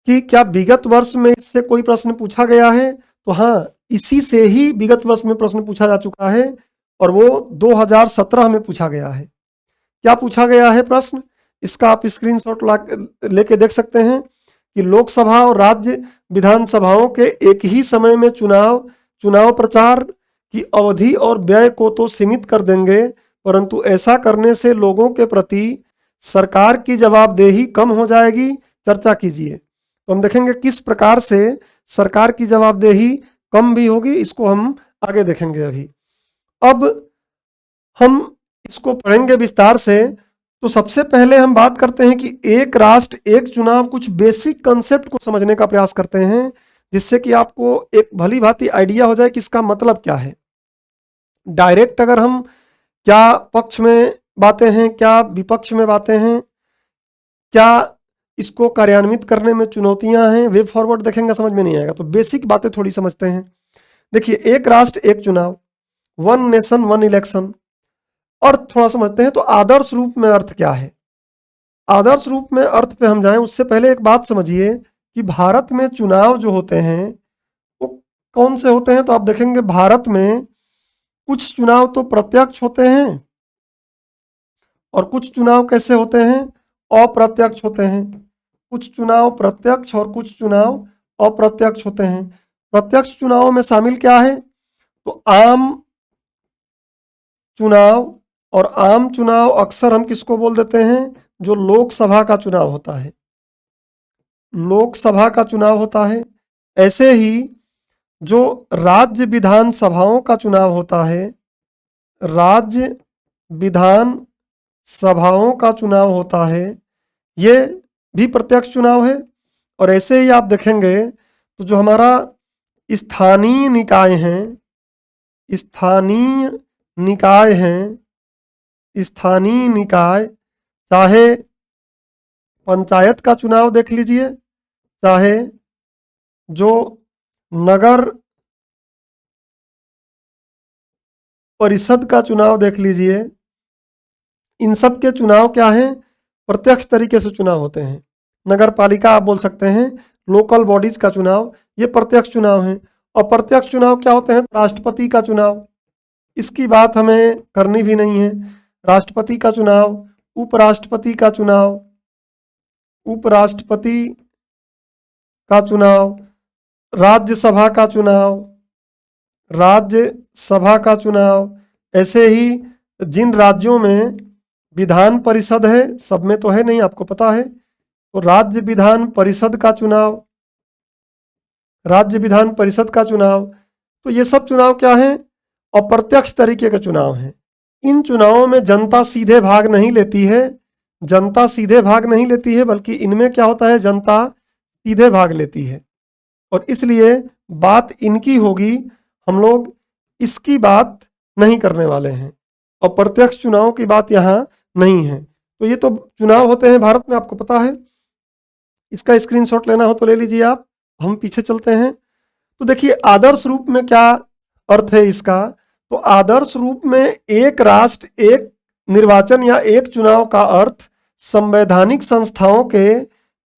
कि क्या विगत वर्ष में इससे कोई प्रश्न पूछा गया है? तो हाँ, इसी से ही विगत वर्ष में प्रश्न पूछा जा चुका है, और वो 2017 में पूछा गया है। क्या पूछा गया है प्रश्न? इसका आप स्क्रीनशॉट लेके देख सकते हैं कि लोकसभा और राज्य विधानसभाओं के एक ही समय में चुनाव प्रचार की अवधि और व्यय को तो सीमित कर देंगे, परंतु ऐसा करने से लोगों के प्रति सरकार की जवाबदेही कम हो जाएगी। चर्चा कीजिए। तो हम देखेंगे किस प्रकार से सरकार की जवाबदेही कम भी होगी, इसको हम आगे देखेंगे। अभी अब हम इसको पढ़ेंगे विस्तार से। तो सबसे पहले हम बात करते हैं कि एक राष्ट्र एक चुनाव, कुछ बेसिक कंसेप्ट को समझने का प्रयास करते हैं, जिससे कि आपको एक भली भांति आइडिया हो जाए कि इसका मतलब क्या है। डायरेक्ट अगर हम क्या पक्ष में बातें हैं, क्या विपक्ष में बातें हैं, क्या इसको कार्यान्वित करने में चुनौतियां हैं, वे फॉरवर्ड देखेंगे समझ में नहीं आएगा। तो बेसिक बातें थोड़ी समझते हैं। देखिए, एक राष्ट्र एक चुनाव, वन नेशन वन इलेक्शन, अर्थ थोड़ा समझते हैं। तो आदर्श रूप में अर्थ क्या है? आदर्श रूप में अर्थ पे हम जाएं उससे पहले एक बात समझिए कि भारत में चुनाव जो होते हैं वो कौन से होते हैं। तो आप देखेंगे भारत में कुछ चुनाव तो प्रत्यक्ष होते हैं, और कुछ चुनाव कैसे होते हैं? अप्रत्यक्ष होते हैं। कुछ चुनाव प्रत्यक्ष और कुछ चुनाव अप्रत्यक्ष होते हैं। प्रत्यक्ष चुनावों में शामिल क्या है? तो आम चुनाव, और आम चुनाव अक्सर हम किसको बोल देते हैं? जो लोकसभा का चुनाव होता है, लोकसभा का चुनाव होता है। ऐसे ही जो राज्य विधानसभाओं का चुनाव होता है, राज्य विधान सभाओं का चुनाव होता है, ये भी प्रत्यक्ष चुनाव है। और ऐसे ही आप देखेंगे तो जो हमारा स्थानीय निकाय हैं, स्थानीय निकाय हैं, स्थानीय निकाय, चाहे पंचायत का चुनाव देख लीजिए, चाहे जो नगर परिषद का चुनाव देख लीजिए, इन सब के चुनाव क्या हैं? प्रत्यक्ष तरीके से चुनाव होते हैं। नगर पालिका आप बोल सकते हैं, लोकल बॉडीज का चुनाव, ये प्रत्यक्ष चुनाव हैं। और प्रत्यक्ष चुनाव क्या होते हैं? राष्ट्रपति का चुनाव, इसकी बात हमें करनी भी नहीं है। राष्ट्रपति का चुनाव, उपराष्ट्रपति का चुनाव, उपराष्ट्रपति का चुनाव, राज्यसभा का चुनाव, राज्यसभा का चुनाव। ऐसे ही जिन राज्यों में विधान परिषद है, सब में तो है नहीं, आपको पता है, तो राज्य विधान परिषद का चुनाव, राज्य विधान परिषद का चुनाव। तो ये सब चुनाव क्या हैं? अप्रत्यक्ष तरीके के चुनाव हैं। इन चुनावों में जनता सीधे भाग नहीं लेती है, जनता सीधे भाग नहीं लेती है, बल्कि इनमें क्या होता है? जनता सीधे भाग लेती है, और इसलिए बात इनकी होगी, हम लोग इसकी बात नहीं करने वाले हैं, और प्रत्यक्ष चुनाव की बात यहाँ नहीं है। तो ये तो चुनाव होते हैं भारत में, आपको पता है। इसका स्क्रीनशॉट लेना हो तो ले लीजिए आप। हम पीछे चलते हैं। तो देखिए, आदर्श रूप में क्या अर्थ है इसका? तो आदर्श रूप में एक राष्ट्र एक निर्वाचन या एक चुनाव का अर्थ संवैधानिक संस्थाओं के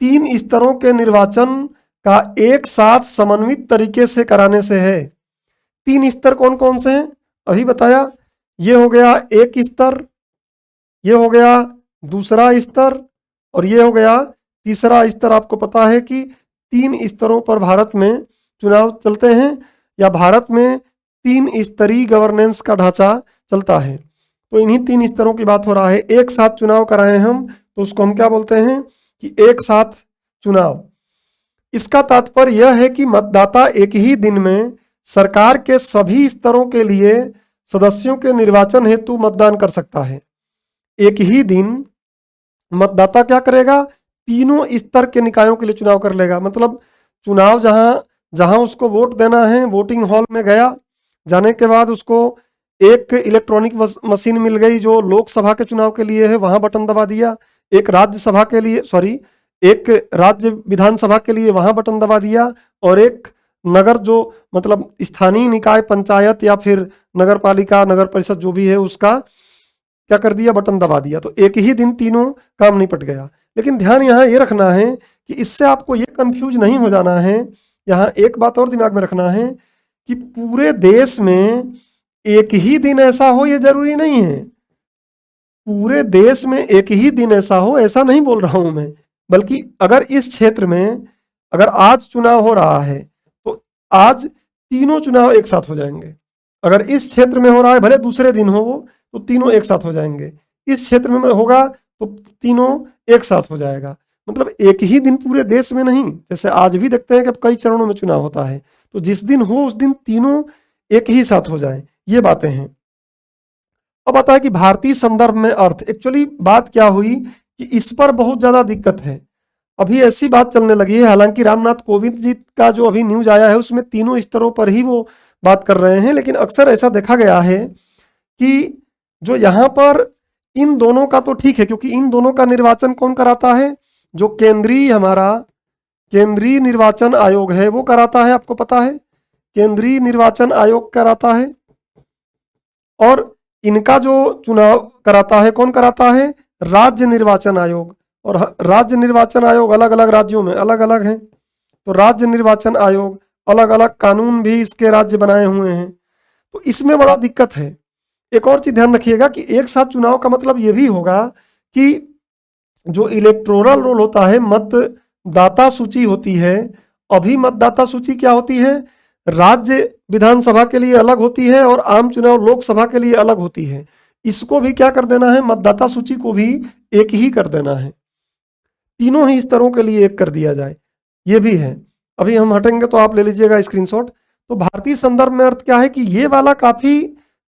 3 स्तरों के निर्वाचन का एक साथ समन्वित तरीके से कराने से है। 3 स्तर कौन कौन से हैं? अभी बताया। ये हो गया एक स्तर, ये हो गया दूसरा स्तर, और ये हो गया तीसरा स्तर। आपको पता है कि 3 स्तरों पर भारत में चुनाव चलते हैं, या भारत में 3 स्तरीय गवर्नेंस का ढांचा चलता है। तो इन्हीं 3 स्तरों की बात हो रहा है। एक साथ चुनाव कराए हम, तो उसको हम क्या बोलते हैं? कि एक साथ चुनाव। इसका तात्पर्य यह है कि मतदाता एक ही दिन में सरकार के सभी स्तरों के लिए सदस्यों के निर्वाचन हेतु मतदान कर सकता है। एक ही दिन मतदाता क्या करेगा, तीनों स्तर के निकायों के लिए चुनाव कर लेगा। मतलब चुनाव जहां जहां उसको वोट देना है, वोटिंग हॉल में गया, जाने के बाद उसको एक इलेक्ट्रॉनिक मशीन मिल गई जो लोकसभा के चुनाव के लिए है, वहां बटन दबा दिया। एक राज्यसभा के लिए एक राज्य विधानसभा के लिए वहां बटन दबा दिया, और एक नगर जो मतलब स्थानीय निकाय पंचायत या फिर नगर पालिका नगर परिषद जो भी है उसका क्या कर दिया, बटन दबा दिया। तो एक ही दिन तीनों काम निपट गया। लेकिन ध्यान यहाँ ये रखना है कि इससे आपको ये कंफ्यूज नहीं हो जाना है। यहाँ एक बात और दिमाग में रखना है कि पूरे देश में एक ही दिन ऐसा हो ये जरूरी नहीं है। पूरे देश में एक ही दिन ऐसा हो ऐसा नहीं बोल रहा हूं मैं, बल्कि अगर इस क्षेत्र में अगर आज चुनाव हो रहा है तो आज तीनों चुनाव एक साथ हो जाएंगे। अगर इस क्षेत्र में हो रहा है भले दूसरे दिन हो वो, तो तीनों एक साथ हो जाएंगे। इस क्षेत्र में होगा तो तीनों एक साथ हो जाएगा। मतलब एक ही दिन पूरे देश में नहीं, जैसे आज भी देखते हैं कि कई चरणों में चुनाव होता है, तो जिस दिन हो उस दिन तीनों एक ही साथ हो जाए, ये बातें हैं। अब आता है कि भारतीय संदर्भ में अर्थ। एक्चुअली बात क्या हुई कि इस पर बहुत ज्यादा दिक्कत है। अभी ऐसी बात चलने लगी है, हालांकि रामनाथ कोविंद जी का जो अभी न्यूज आया है उसमें तीनों स्तरों पर ही वो बात कर रहे हैं, लेकिन अक्सर ऐसा देखा गया है कि जो यहाँ पर इन दोनों का तो ठीक है, क्योंकि इन दोनों का निर्वाचन कौन कराता है, जो केंद्रीय निर्वाचन आयोग है वो कराता है, आपको पता है केंद्रीय निर्वाचन आयोग कराता है। और इनका जो चुनाव कराता है कौन कराता है, राज्य निर्वाचन आयोग। और राज्य निर्वाचन आयोग अलग अलग राज्यों में अलग अलग है, तो राज्य निर्वाचन आयोग अलग अलग कानून भी इसके राज्य बनाए हुए हैं, तो इसमें बड़ा दिक्कत है। एक और चीज ध्यान रखिएगा कि एक साथ चुनाव का मतलब ये भी होगा कि जो इलेक्टोरल रोल होता है, मतदाता सूची होती है, अभी मतदाता सूची क्या होती है, राज्य विधानसभा के लिए अलग होती है और आम चुनाव लोकसभा के लिए अलग होती है। इसको भी क्या कर देना है, मतदाता सूची को भी एक ही कर देना है, तीनों ही स्तरों के लिए एक कर दिया जाए, ये भी है। अभी हम हटेंगे तो आप ले लीजिएगा स्क्रीनशॉट। तो भारतीय संदर्भ में अर्थ क्या है कि ये वाला काफी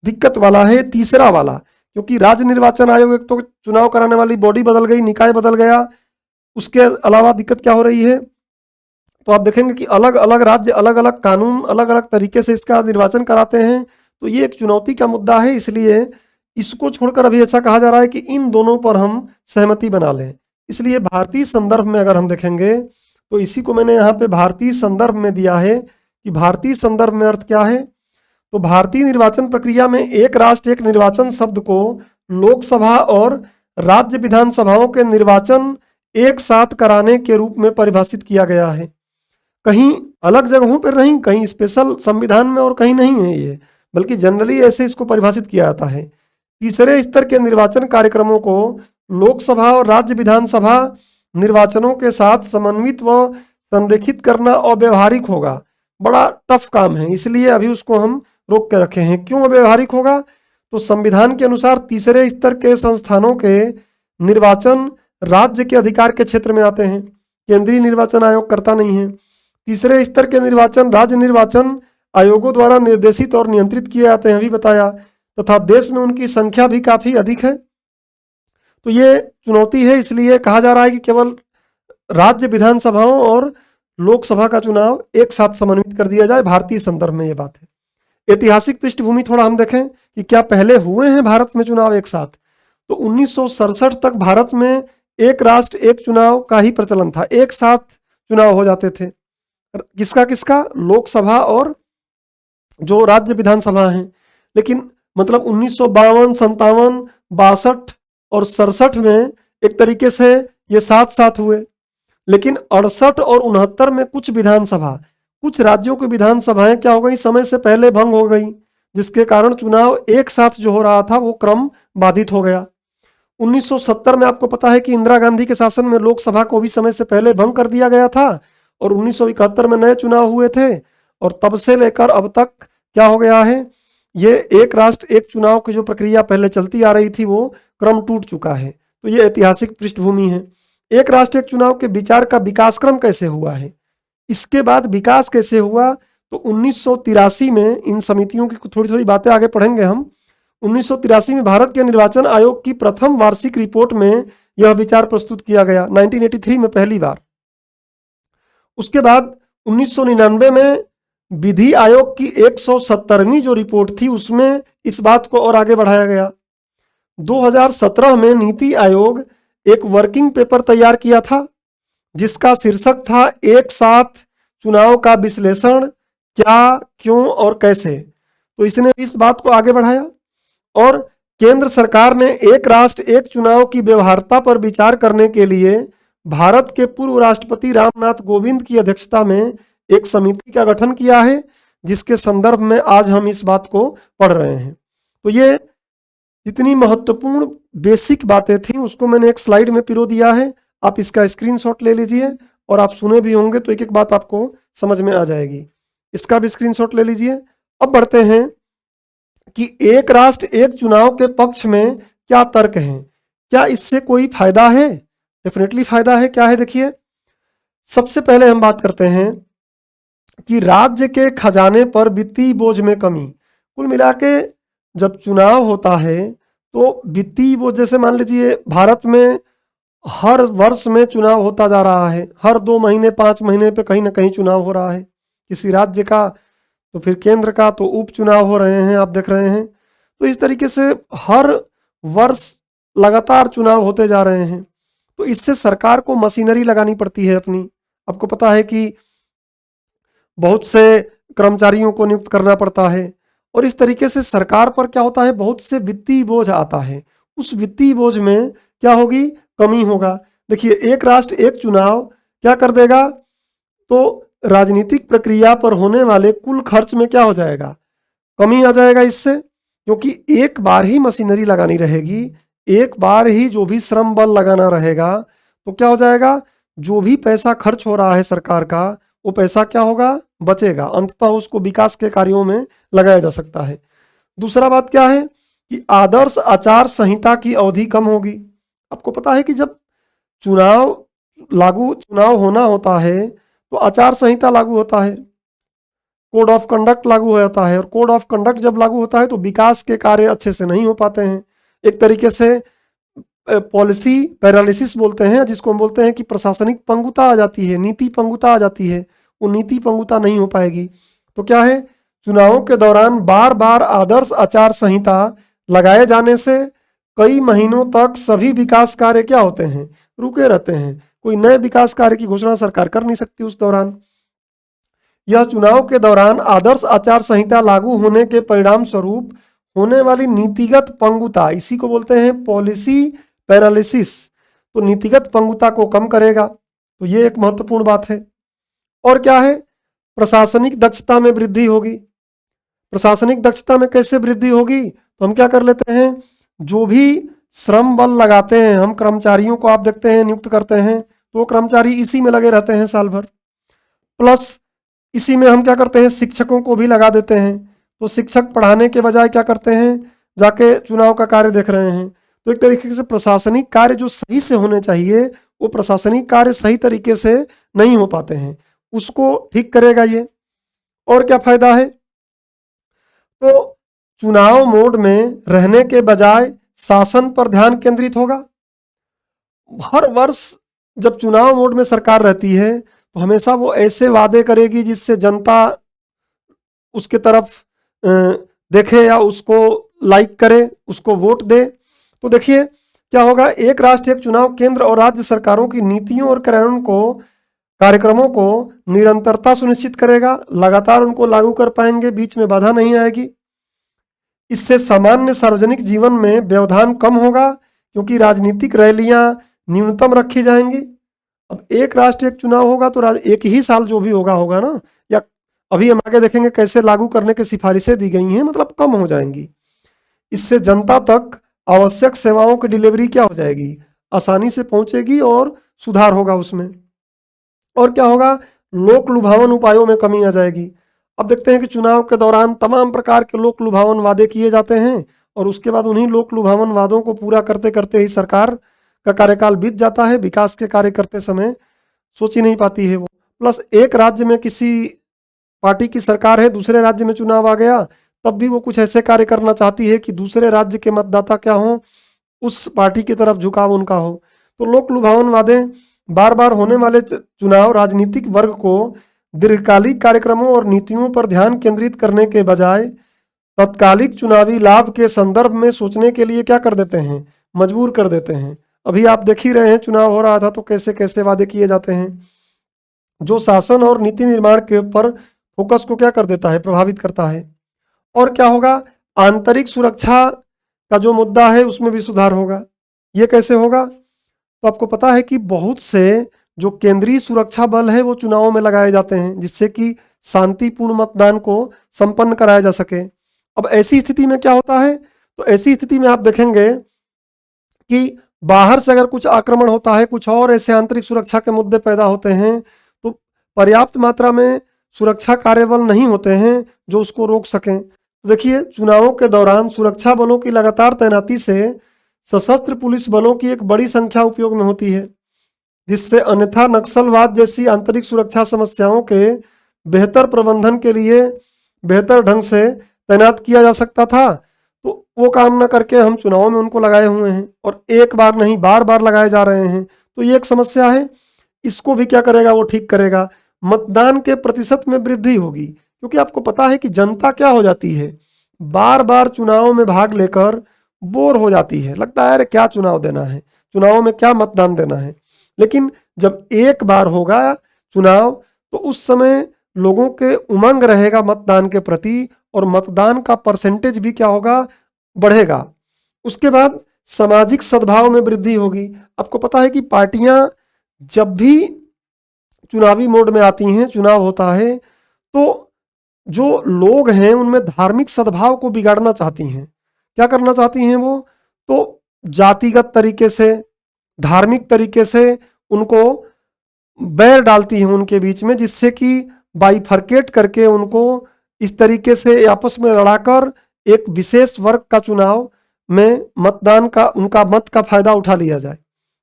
दिक्कत वाला है, तीसरा वाला, क्योंकि राज्य निर्वाचन आयोग एक तो चुनाव कराने वाली बॉडी बदल गई, निकाय बदल गया, उसके अलावा दिक्कत क्या हो रही है, तो आप देखेंगे कि अलग अलग राज्य अलग अलग कानून अलग अलग तरीके से इसका निर्वाचन कराते हैं, तो ये एक चुनौती का मुद्दा है। इसलिए इसको छोड़कर अभी ऐसा कहा जा रहा है कि इन दोनों पर हम सहमति बना लें। इसलिए भारतीय संदर्भ में अगर हम देखेंगे तो इसी को मैंने यहाँ पे भारतीय संदर्भ में दिया है कि भारतीय संदर्भ में अर्थ क्या है। तो भारतीय निर्वाचन प्रक्रिया में एक राष्ट्र एक निर्वाचन शब्द को लोकसभा और राज्य विधानसभाओं के निर्वाचन एक साथ कराने के रूप में परिभाषित किया गया है। कहीं अलग जगहों पर नहीं, कहीं स्पेशल संविधान में और कहीं नहीं है ये, बल्कि जनरली ऐसे इसको परिभाषित किया जाता है। तीसरे स्तर के निर्वाचन कार्यक्रमों को लोकसभा और राज्य विधानसभा निर्वाचनों के साथ समन्वित व संरेखित करना अव्यवहारिक होगा। बड़ा टफ काम है, इसलिए अभी उसको हम रोक के रखे हैं। क्यों अव्यवहारिक होगा, तो संविधान के अनुसार तीसरे स्तर के संस्थानों के निर्वाचन राज्य के अधिकार के क्षेत्र में आते हैं, केंद्रीय निर्वाचन आयोग करता नहीं है। तीसरे स्तर के निर्वाचन राज्य निर्वाचन आयोगों द्वारा निर्देशित और नियंत्रित किए जाते हैं, अभी बताया, तथा देश में उनकी संख्या भी काफी अधिक है। तो ये चुनौती है, इसलिए कहा जा रहा है कि केवल राज्य विधानसभाओं और लोकसभा का चुनाव एक साथ समन्वित कर दिया जाए। भारतीय संदर्भ में ये बात है। ऐतिहासिक पृष्ठभूमि थोड़ा हम देखें कि क्या पहले हुए हैं भारत में चुनाव एक साथ। तो 1967 तक भारत में एक राष्ट्र एक चुनाव का ही प्रचलन था, एक साथ चुनाव हो जाते थे। किसका किसका, लोकसभा और जो राज्य विधानसभा हैं। लेकिन मतलब 1952, 57, 62 और 67 में एक तरीके से ये साथ साथ हुए। लेकिन 68 और 69 में कुछ राज्यों की विधानसभाएं क्या हो गई, समय से पहले भंग हो गई, जिसके कारण चुनाव एक साथ जो हो रहा था वो क्रम बाधित हो गया। 1970 में आपको पता है कि इंदिरा गांधी के शासन में लोकसभा को भी समय से पहले भंग कर दिया गया था और 1971 में नए चुनाव हुए थे, और तब से लेकर अब तक क्या हो गया है, ये एक राष्ट्र एक चुनाव की जो प्रक्रिया पहले चलती आ रही थी वो क्रम टूट चुका है। तो ये ऐतिहासिक पृष्ठभूमि है। एक राष्ट्र एक चुनाव के विचार का विकास क्रम कैसे हुआ है, इसके बाद विकास कैसे हुआ, तो 1983 में इन समितियों की थोड़ी थोड़ी बातें आगे पढ़ेंगे हम। 1983 में भारत के निर्वाचन आयोग की प्रथम वार्षिक रिपोर्ट में यह विचार प्रस्तुत किया गया, 1983 में पहली बार। उसके बाद 1999 में विधि आयोग की 170वीं जो रिपोर्ट थी उसमें इस बात को और आगे बढ़ाया गया। 2017 में नीति आयोग एक वर्किंग पेपर तैयार किया था जिसका शीर्षक था एक साथ चुनाव का विश्लेषण, क्या, क्यों और कैसे। तो इसने इस बात को आगे बढ़ाया। और केंद्र सरकार ने एक राष्ट्र एक चुनाव की व्यवहार्यता पर विचार करने के लिए भारत के पूर्व राष्ट्रपति रामनाथ कोविंद की अध्यक्षता में एक समिति का गठन किया है, जिसके संदर्भ में आज हम इस बात को पढ़ रहे हैं। तो ये जितनी महत्वपूर्ण बेसिक बातें थी उसको मैंने एक स्लाइड में पिरो दिया है, आप इसका स्क्रीनशॉट ले लीजिए और आप सुने भी होंगे तो एक एक बात आपको समझ में आ जाएगी। इसका भी स्क्रीनशॉट ले लीजिए। अब बढ़ते हैं कि एक राष्ट्र एक चुनाव के पक्ष में क्या तर्क हैं, क्या इससे कोई फायदा है? डेफिनेटली फायदा है। क्या है देखिए, सबसे पहले हम बात करते हैं कि राज्य के खजाने पर वित्तीय बोझ में कमी। कुल मिला के जब चुनाव होता है तो वित्तीय बोझ, जैसे मान लीजिए भारत में हर वर्ष में चुनाव होता जा रहा है, हर 2 महीने 5 महीने पे कहीं ना कहीं चुनाव हो रहा है, किसी राज्य का तो फिर केंद्र का, तो उपचुनाव हो रहे हैं, आप देख रहे हैं। तो इस तरीके से हर वर्ष लगातार चुनाव होते जा रहे हैं। तो इससे सरकार को मशीनरी लगानी पड़ती है अपनी। आपको पता है कि बहुत से कर्मचारियों को नियुक्त करना पड़ता है और इस तरीके से सरकार पर क्या होता है, बहुत से वित्तीय बोझ आता है। उस वित्तीय बोझ में क्या होगी, कमी होगा। देखिए, एक राष्ट्र एक चुनाव क्या कर देगा, तो राजनीतिक प्रक्रिया पर होने वाले कुल खर्च में क्या हो जाएगा, कमी आ जाएगा इससे, क्योंकि एक बार ही मशीनरी लगानी रहेगी, एक बार ही जो भी श्रम बल लगाना रहेगा, तो क्या हो जाएगा, जो भी पैसा खर्च हो रहा है सरकार का वो पैसा क्या होगा, बचेगा, अंततः उसको विकास के कार्यों में लगाया जा सकता है। दूसरा बात क्या है कि आदर्श आचार संहिता की अवधि कम होगी। आपको पता है कि जब चुनाव होना होता है तो आचार संहिता लागू होता है, कोड ऑफ कंडक्ट लागू होता है, और कोड ऑफ कंडक्ट जब लागू होता है तो विकास के कार्य अच्छे से नहीं हो पाते हैं। एक तरीके से पॉलिसी पैरालिसिस बोलते हैं, जिसको हम बोलते हैं कि प्रशासनिक पंगुता आ जाती है, नीति पंगुता आ जाती है, वो नीति पंगुता नहीं हो पाएगी। तो क्या है, चुनावों के दौरान बार बार आदर्श आचार संहिता लगाए जाने से कई महीनों तक सभी विकास कार्य क्या होते हैं, रुके रहते हैं। कोई नए विकास कार्य की घोषणा सरकार कर नहीं सकती उस दौरान। यह चुनाव के दौरान आदर्श आचार संहिता लागू होने के परिणाम स्वरूप होने वाली नीतिगत पंगुता, इसी को बोलते हैं पॉलिसी पैरालिसिस, तो नीतिगत पंगुता को कम करेगा। तो ये एक महत्वपूर्ण बात है। और क्या है, प्रशासनिक दक्षता में वृद्धि होगी। प्रशासनिक दक्षता में कैसे वृद्धि होगी, तो हम क्या कर लेते हैं, जो भी श्रम बल लगाते हैं हम, कर्मचारियों को आप देखते हैं नियुक्त करते हैं, तो वो कर्मचारी इसी में लगे रहते हैं साल भर। प्लस इसी में हम क्या करते हैं, शिक्षकों को भी लगा देते हैं, तो शिक्षक पढ़ाने के बजाय क्या करते हैं, जाके चुनाव का कार्य देख रहे हैं। तो एक तरीके से प्रशासनिक कार्य जो सही से होने चाहिए वो प्रशासनिक कार्य सही तरीके से नहीं हो पाते हैं, उसको ठीक करेगा ये। और क्या फायदा है, तो चुनाव मोड में रहने के बजाय शासन पर ध्यान केंद्रित होगा। हर वर्ष जब चुनाव मोड में सरकार रहती है तो हमेशा वो ऐसे वादे करेगी जिससे जनता उसके तरफ देखे या उसको लाइक करे, उसको वोट दे। तो देखिए क्या होगा, एक राष्ट्र एक चुनाव केंद्र और राज्य सरकारों की नीतियों और कार्यक्रमों को निरंतरता सुनिश्चित करेगा, लगातार उनको लागू कर पाएंगे, बीच में बाधा नहीं आएगी। इससे सामान्य सार्वजनिक जीवन में व्यवधान कम होगा क्योंकि राजनीतिक रैलियां न्यूनतम रखी जाएंगी। अब एक राष्ट्र एक चुनाव होगा तो एक ही साल जो भी होगा ना, या अभी हम आगे देखेंगे कैसे लागू करने की सिफारिशें दी गई हैं, मतलब कम हो जाएंगी। इससे जनता तक आवश्यक सेवाओं की डिलीवरी क्या हो जाएगी, आसानी से पहुंचेगी और सुधार होगा उसमें। और क्या होगा, लोक लुभावन उपायों में कमी आ जाएगी। अब देखते हैं कि चुनाव के दौरान तमाम प्रकार के लोक लुभावन वादे किए जाते हैं और उसके बाद उन्हीं लोक लुभावन वादों को पूरा करते करते ही सरकार का कार्यकाल बीत जाता है, विकास के कार्य करते समय सोच ही नहीं पाती है वो। प्लस एक राज्य में किसी पार्टी की सरकार है, दूसरे राज्य में चुनाव आ गया, तब भी वो कुछ ऐसे कार्य करना चाहती है कि दूसरे राज्य के मतदाता क्या हो, उस पार्टी की तरफ झुकाव उनका हो। तो लोक लुभावन वादे, बार बार होने वाले चुनाव राजनीतिक वर्ग को दीर्घकालिक कार्यक्रमों और नीतियों पर ध्यान केंद्रित करने के बजाय तत्कालिक चुनावी लाभ के संदर्भ में सोचने के लिए क्या कर देते हैं, मजबूर कर देते हैं। अभी आप देख ही रहे हैं, चुनाव हो रहा था तो कैसे कैसे वादे किए जाते हैं, जो शासन और नीति निर्माण के ऊपर फोकस को क्या कर देता है, प्रभावित करता है। और क्या होगा, आंतरिक सुरक्षा का जो मुद्दा है उसमें भी सुधार होगा। ये कैसे होगा, तो आपको पता है कि बहुत से जो केंद्रीय सुरक्षा बल है वो चुनावों में लगाए जाते हैं, जिससे कि शांतिपूर्ण मतदान को संपन्न कराया जा सके। अब ऐसी स्थिति में क्या होता है, तो ऐसी स्थिति में आप देखेंगे कि बाहर से अगर कुछ आक्रमण होता है, कुछ और ऐसे आंतरिक सुरक्षा के मुद्दे पैदा होते हैं, तो पर्याप्त मात्रा में सुरक्षा कार्यबल नहीं होते हैं जो उसको रोक सकें। तो देखिए, चुनावों के दौरान सुरक्षा बलों की लगातार तैनाती से सशस्त्र पुलिस बलों की एक बड़ी संख्या उपयोग में होती है, जिससे अन्यथा नक्सलवाद जैसी आंतरिक सुरक्षा समस्याओं के बेहतर प्रबंधन के लिए बेहतर ढंग से तैनात किया जा सकता था। तो वो काम न करके हम चुनावों में उनको लगाए हुए हैं, और एक बार नहीं बार बार लगाए जा रहे हैं। तो ये एक समस्या है, इसको भी क्या करेगा, वो ठीक करेगा। मतदान के प्रतिशत में वृद्धि होगी, क्योंकि आपको पता है कि जनता क्या हो जाती है, बार बार चुनाव में भाग लेकर बोर हो जाती है, लगता है अरे क्या चुनाव देना है, चुनाव में क्या मतदान देना है। लेकिन जब एक बार होगा चुनाव, तो उस समय लोगों के उमंग रहेगा मतदान के प्रति, और मतदान का परसेंटेज भी क्या होगा, बढ़ेगा। उसके बाद सामाजिक सद्भाव में वृद्धि होगी। आपको पता है कि पार्टियां जब भी चुनावी मोड में आती हैं, चुनाव होता है, तो जो लोग हैं उनमें धार्मिक सद्भाव को बिगाड़ना चाहती हैं। क्या करना चाहती हैं वो, तो जातिगत तरीके से, धार्मिक तरीके से उनको बैर डालती हैं उनके बीच में, जिससे कि बाइफरकेट करके उनको इस तरीके से आपस में लड़ाकर एक विशेष वर्ग का चुनाव में मतदान का, उनका मत का फायदा उठा लिया जाए।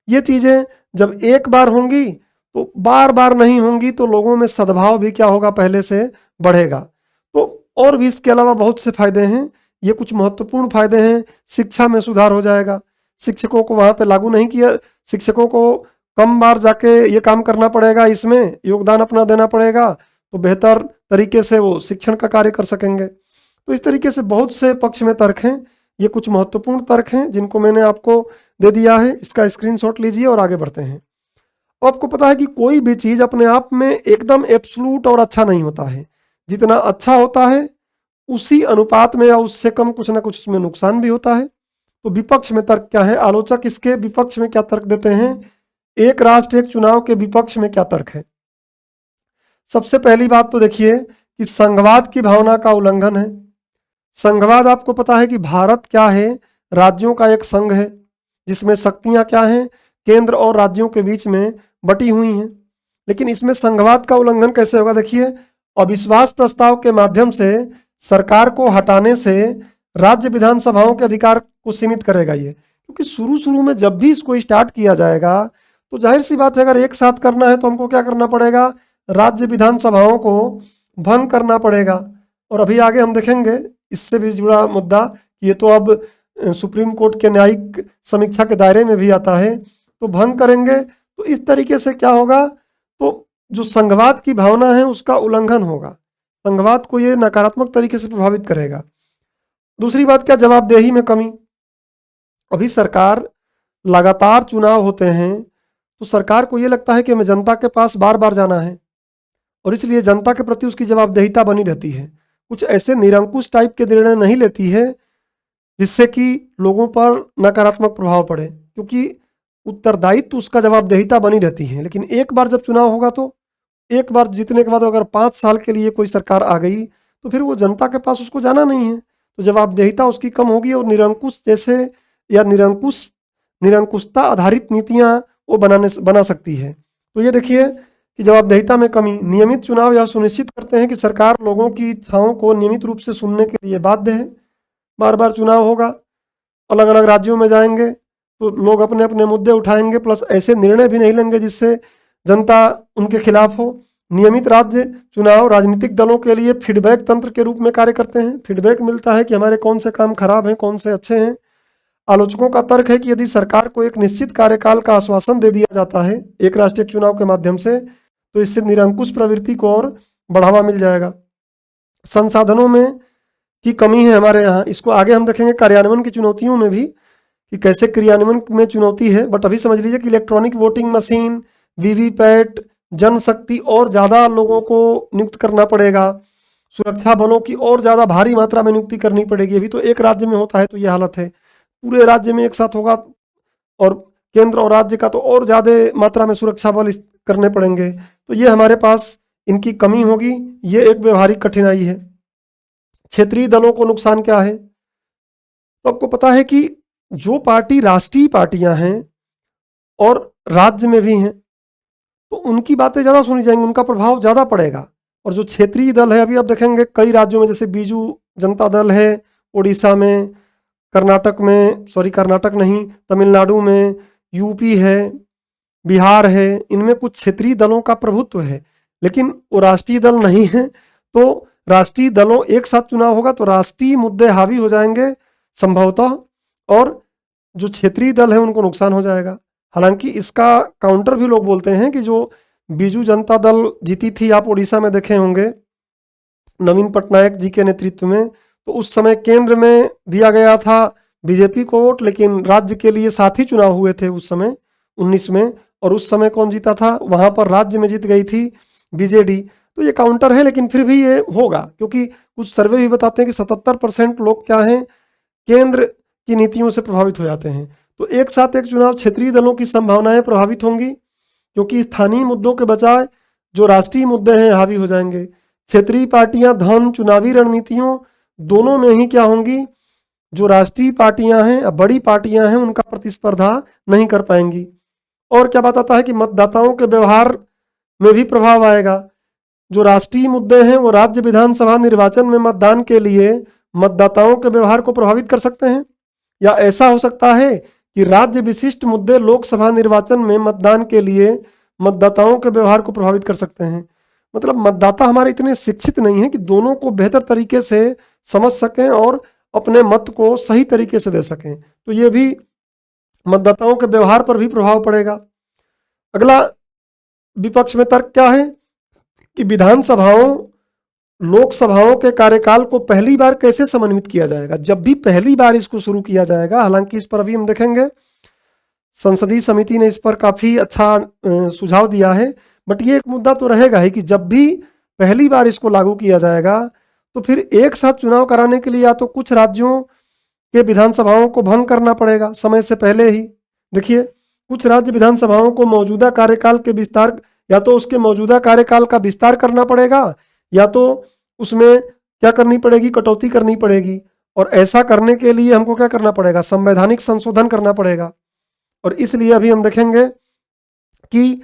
ये चीजें जब एक बार होंगी तो बार बार नहीं होंगी, तो लोगों में सद्भाव भी क्या होगा, पहले से बढ़ेगा। तो और भी इसके अलावा बहुत से फायदे हैं, ये कुछ महत्वपूर्ण फायदे हैं। शिक्षा में सुधार हो जाएगा, शिक्षकों को वहां पे लागू नहीं किया, शिक्षकों को कम बार जाके ये काम करना पड़ेगा, इसमें योगदान अपना देना पड़ेगा, तो बेहतर तरीके से वो शिक्षण का कार्य कर सकेंगे। तो इस तरीके से बहुत से पक्ष में तर्क हैं, ये कुछ महत्वपूर्ण तर्क हैं जिनको मैंने आपको दे दिया है। इसका स्क्रीनशॉट लीजिए और आगे बढ़ते हैं। आपको पता है कि कोई भी चीज अपने आप में एकदम एब्सोल्यूट और अच्छा नहीं होता है, जितना अच्छा होता है उसी अनुपात में या उससे कम कुछ ना कुछ उसमें नुकसान भी होता है। तो विपक्ष में तर्क क्या है, आलोचक इसके विपक्ष में क्या तर्क देते हैं, एक राष्ट्र एक चुनाव के विपक्ष में क्या तर्क है। सबसे पहली बात तो देखिए कि संघवाद की भावना का उल्लंघन है। संघवाद, आपको पता है कि भारत क्या है, राज्यों का एक संघ है, जिसमें शक्तियां क्या हैं, केंद्र और राज्यों के बीच में बटी हुई हैं। लेकिन इसमें संघवाद का उल्लंघन कैसे होगा, देखिए, अविश्वास प्रस्ताव के माध्यम से सरकार को हटाने से राज्य विधानसभाओं के अधिकार को सीमित करेगा ये। क्योंकि शुरू शुरू में जब भी इसको स्टार्ट किया जाएगा, तो जाहिर सी बात है अगर एक साथ करना है तो हमको क्या करना पड़ेगा, राज्य विधानसभाओं को भंग करना पड़ेगा। और अभी आगे हम देखेंगे इससे भी जुड़ा मुद्दा, ये तो अब सुप्रीम कोर्ट के न्यायिक समीक्षा के दायरे में भी आता है, तो भंग करेंगे। तो इस तरीके से क्या होगा, तो जो संघवाद की भावना है उसका उल्लंघन होगा, संघवाद को ये नकारात्मक तरीके से प्रभावित करेगा। दूसरी बात क्या, जवाबदेही में कमी। अभी सरकार, लगातार चुनाव होते हैं, तो सरकार को ये लगता है कि हमें जनता के पास बार बार जाना है, और इसलिए जनता के प्रति उसकी जवाबदेहिता बनी रहती है। कुछ ऐसे निरंकुश टाइप के निर्णय नहीं लेती है जिससे कि लोगों पर नकारात्मक प्रभाव पड़े, क्योंकि उत्तरदायित्व उसका जवाबदेहिता बनी रहती है। लेकिन एक बार जब चुनाव होगा, तो एक बार जीतने के बाद अगर 5 साल के लिए कोई सरकार आ गई, तो फिर वो जनता के पास उसको जाना नहीं है, तो जवाबदेहिता उसकी कम होगी, और निरंकुश जैसे या निरंकुशता आधारित नीतियां वो बना सकती है। तो ये देखिए कि जवाबदेहिता में कमी। नियमित चुनाव यह सुनिश्चित करते हैं कि सरकार लोगों की इच्छाओं को नियमित रूप से सुनने के लिए बाध्य है। बार बार चुनाव होगा, अलग अलग राज्यों में जाएंगे, तो लोग अपने अपने मुद्दे उठाएंगे, प्लस ऐसे निर्णय भी नहीं लेंगे जिससे जनता उनके खिलाफ हो। नियमित राज्य चुनाव राजनीतिक दलों के लिए फीडबैक तंत्र के रूप में कार्य करते हैं। फीडबैक मिलता है कि हमारे कौन से काम खराब हैं, कौन से अच्छे हैं। आलोचकों का तर्क है कि यदि सरकार को एक निश्चित कार्यकाल का आश्वासन दे दिया जाता है एक राष्ट्रीय चुनाव के माध्यम से, तो इससे निरंकुश प्रवृत्ति को और बढ़ावा मिल जाएगा। संसाधनों में की कमी है हमारे यहाँ, इसको आगे हम देखेंगे कार्यान्वयन की चुनौतियों में भी कि कैसे क्रियान्वयन में चुनौती है। बट अभी समझ लीजिए कि इलेक्ट्रॉनिक वोटिंग मशीन, वीवीपैट, जनशक्ति और ज़्यादा लोगों को नियुक्त करना पड़ेगा। सुरक्षा बलों की और ज़्यादा भारी मात्रा में नियुक्ति करनी पड़ेगी। अभी तो एक राज्य में होता है तो ये हालत है, पूरे राज्य में एक साथ होगा और केंद्र और राज्य का तो और ज़्यादा मात्रा में सुरक्षा बल करने पड़ेंगे। तो ये हमारे पास इनकी कमी होगी, ये एक व्यवहारिक कठिनाई है। क्षेत्रीय दलों को नुकसान क्या है? तो आपको पता है कि जो पार्टी राष्ट्रीय पार्टियां हैं और राज्य में भी हैं तो उनकी बातें ज़्यादा सुनी जाएंगी, उनका प्रभाव ज़्यादा पड़ेगा। और जो क्षेत्रीय दल है, अभी आप देखेंगे कई राज्यों में, जैसे बीजू जनता दल है उड़ीसा में, कर्नाटक नहीं, तमिलनाडु में, यूपी है, बिहार है, इनमें कुछ क्षेत्रीय दलों का प्रभुत्व है, लेकिन वो राष्ट्रीय दल नहीं है। तो राष्ट्रीय दलों एक साथ चुनाव होगा तो राष्ट्रीय मुद्दे हावी हो जाएंगे संभवतः, और जो क्षेत्रीय दल है उनको नुकसान हो जाएगा। हालांकि इसका काउंटर भी लोग बोलते हैं कि जो बीजू जनता दल जीती थी, आप उड़ीसा में देखे होंगे नवीन पटनायक जी के नेतृत्व में, तो उस समय केंद्र में दिया गया था बीजेपी को वोट, लेकिन राज्य के लिए साथी चुनाव हुए थे उस समय 19 में, और उस समय कौन जीता था? वहां पर राज्य में जीत गई थी बीजेडी। तो ये काउंटर है, लेकिन फिर भी ये होगा, क्योंकि कुछ सर्वे भी बताते हैं कि 77% लोग क्या हैं, केंद्र की नीतियों से प्रभावित हो जाते हैं। तो एक साथ एक चुनाव क्षेत्रीय दलों की संभावनाएं प्रभावित होंगी, क्योंकि स्थानीय मुद्दों के बजाय जो राष्ट्रीय मुद्दे हैं हावी हो जाएंगे। क्षेत्रीय पार्टियां धन, चुनावी रणनीतियों दोनों में ही क्या होंगी, जो राष्ट्रीय पार्टियां हैं, बड़ी पार्टियां हैं, उनका प्रतिस्पर्धा नहीं कर पाएंगी। और क्या बात आता है कि मतदाताओं के व्यवहार में भी प्रभाव आएगा। जो राष्ट्रीय मुद्दे हैं वो राज्य विधानसभा निर्वाचन में मतदान के लिए मतदाताओं के व्यवहार को प्रभावित कर सकते हैं, या ऐसा हो सकता है कि राज्य विशिष्ट मुद्दे लोकसभा निर्वाचन में मतदान के लिए मतदाताओं के व्यवहार को प्रभावित कर सकते हैं। मतलब मतदाता हमारे इतने शिक्षित नहीं है कि दोनों को बेहतर तरीके से समझ सकें और अपने मत को सही तरीके से दे सकें। तो ये भी मतदाताओं के व्यवहार पर भी प्रभाव पड़ेगा। अगला विपक्ष में तर्क क्या है कि विधानसभाओं, लोकसभाओं के कार्यकाल को पहली बार कैसे समन्वित किया जाएगा। जब भी पहली बार इसको शुरू किया जाएगा, हालांकि इस पर अभी हम देखेंगे, संसदीय समिति ने इस पर काफी अच्छा सुझाव दिया है, बट ये एक मुद्दा तो रहेगा ही कि जब भी पहली बार इसको लागू किया जाएगा तो फिर एक साथ चुनाव कराने के लिए या तो कुछ राज्यों के विधानसभाओं को भंग करना पड़ेगा समय से पहले ही। देखिए, कुछ राज्य विधानसभाओं को मौजूदा कार्यकाल के विस्तार, या तो उसके मौजूदा कार्यकाल का विस्तार करना पड़ेगा, या तो उसमें क्या करनी पड़ेगी, कटौती करनी पड़ेगी। और ऐसा करने के लिए हमको क्या करना पड़ेगा, संवैधानिक संशोधन करना पड़ेगा। और इसलिए अभी हम देखेंगे कि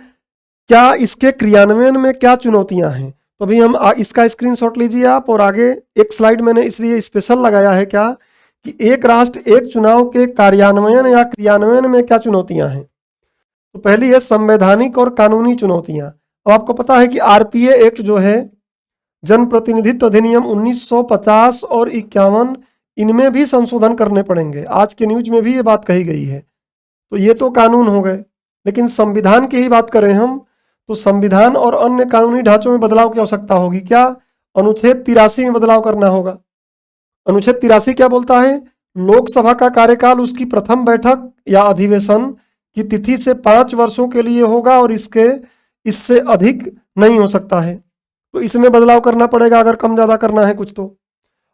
क्या इसके क्रियान्वयन में क्या चुनौतियां हैं। तो अभी हम इसका स्क्रीनशॉट लीजिए आप, और आगे एक स्लाइड मैंने इसलिए स्पेशल लगाया है क्या कि एक राष्ट्र एक चुनाव के कार्यान्वयन या क्रियान्वयन में क्या चुनौतियां हैं। तो पहली है संवैधानिक और कानूनी चुनौतियां। अब आपको पता है कि आरपीए एक्ट जो है, जन प्रतिनिधित्व अधिनियम 1950 और 51, इनमें भी संशोधन करने पड़ेंगे। आज के न्यूज में भी ये बात कही गई है। तो ये तो कानून हो गए, लेकिन संविधान की ही बात करें हम तो संविधान और अन्य कानूनी ढांचों में बदलाव की आवश्यकता होगी। क्या? अनुच्छेद 83 में बदलाव करना होगा। अनुच्छेद 83 क्या बोलता है? लोकसभा का कार्यकाल उसकी प्रथम बैठक या अधिवेशन की तिथि से 5 वर्षों के लिए होगा और इससे अधिक नहीं हो सकता है। तो इसमें बदलाव करना पड़ेगा अगर कम ज्यादा करना है कुछ तो।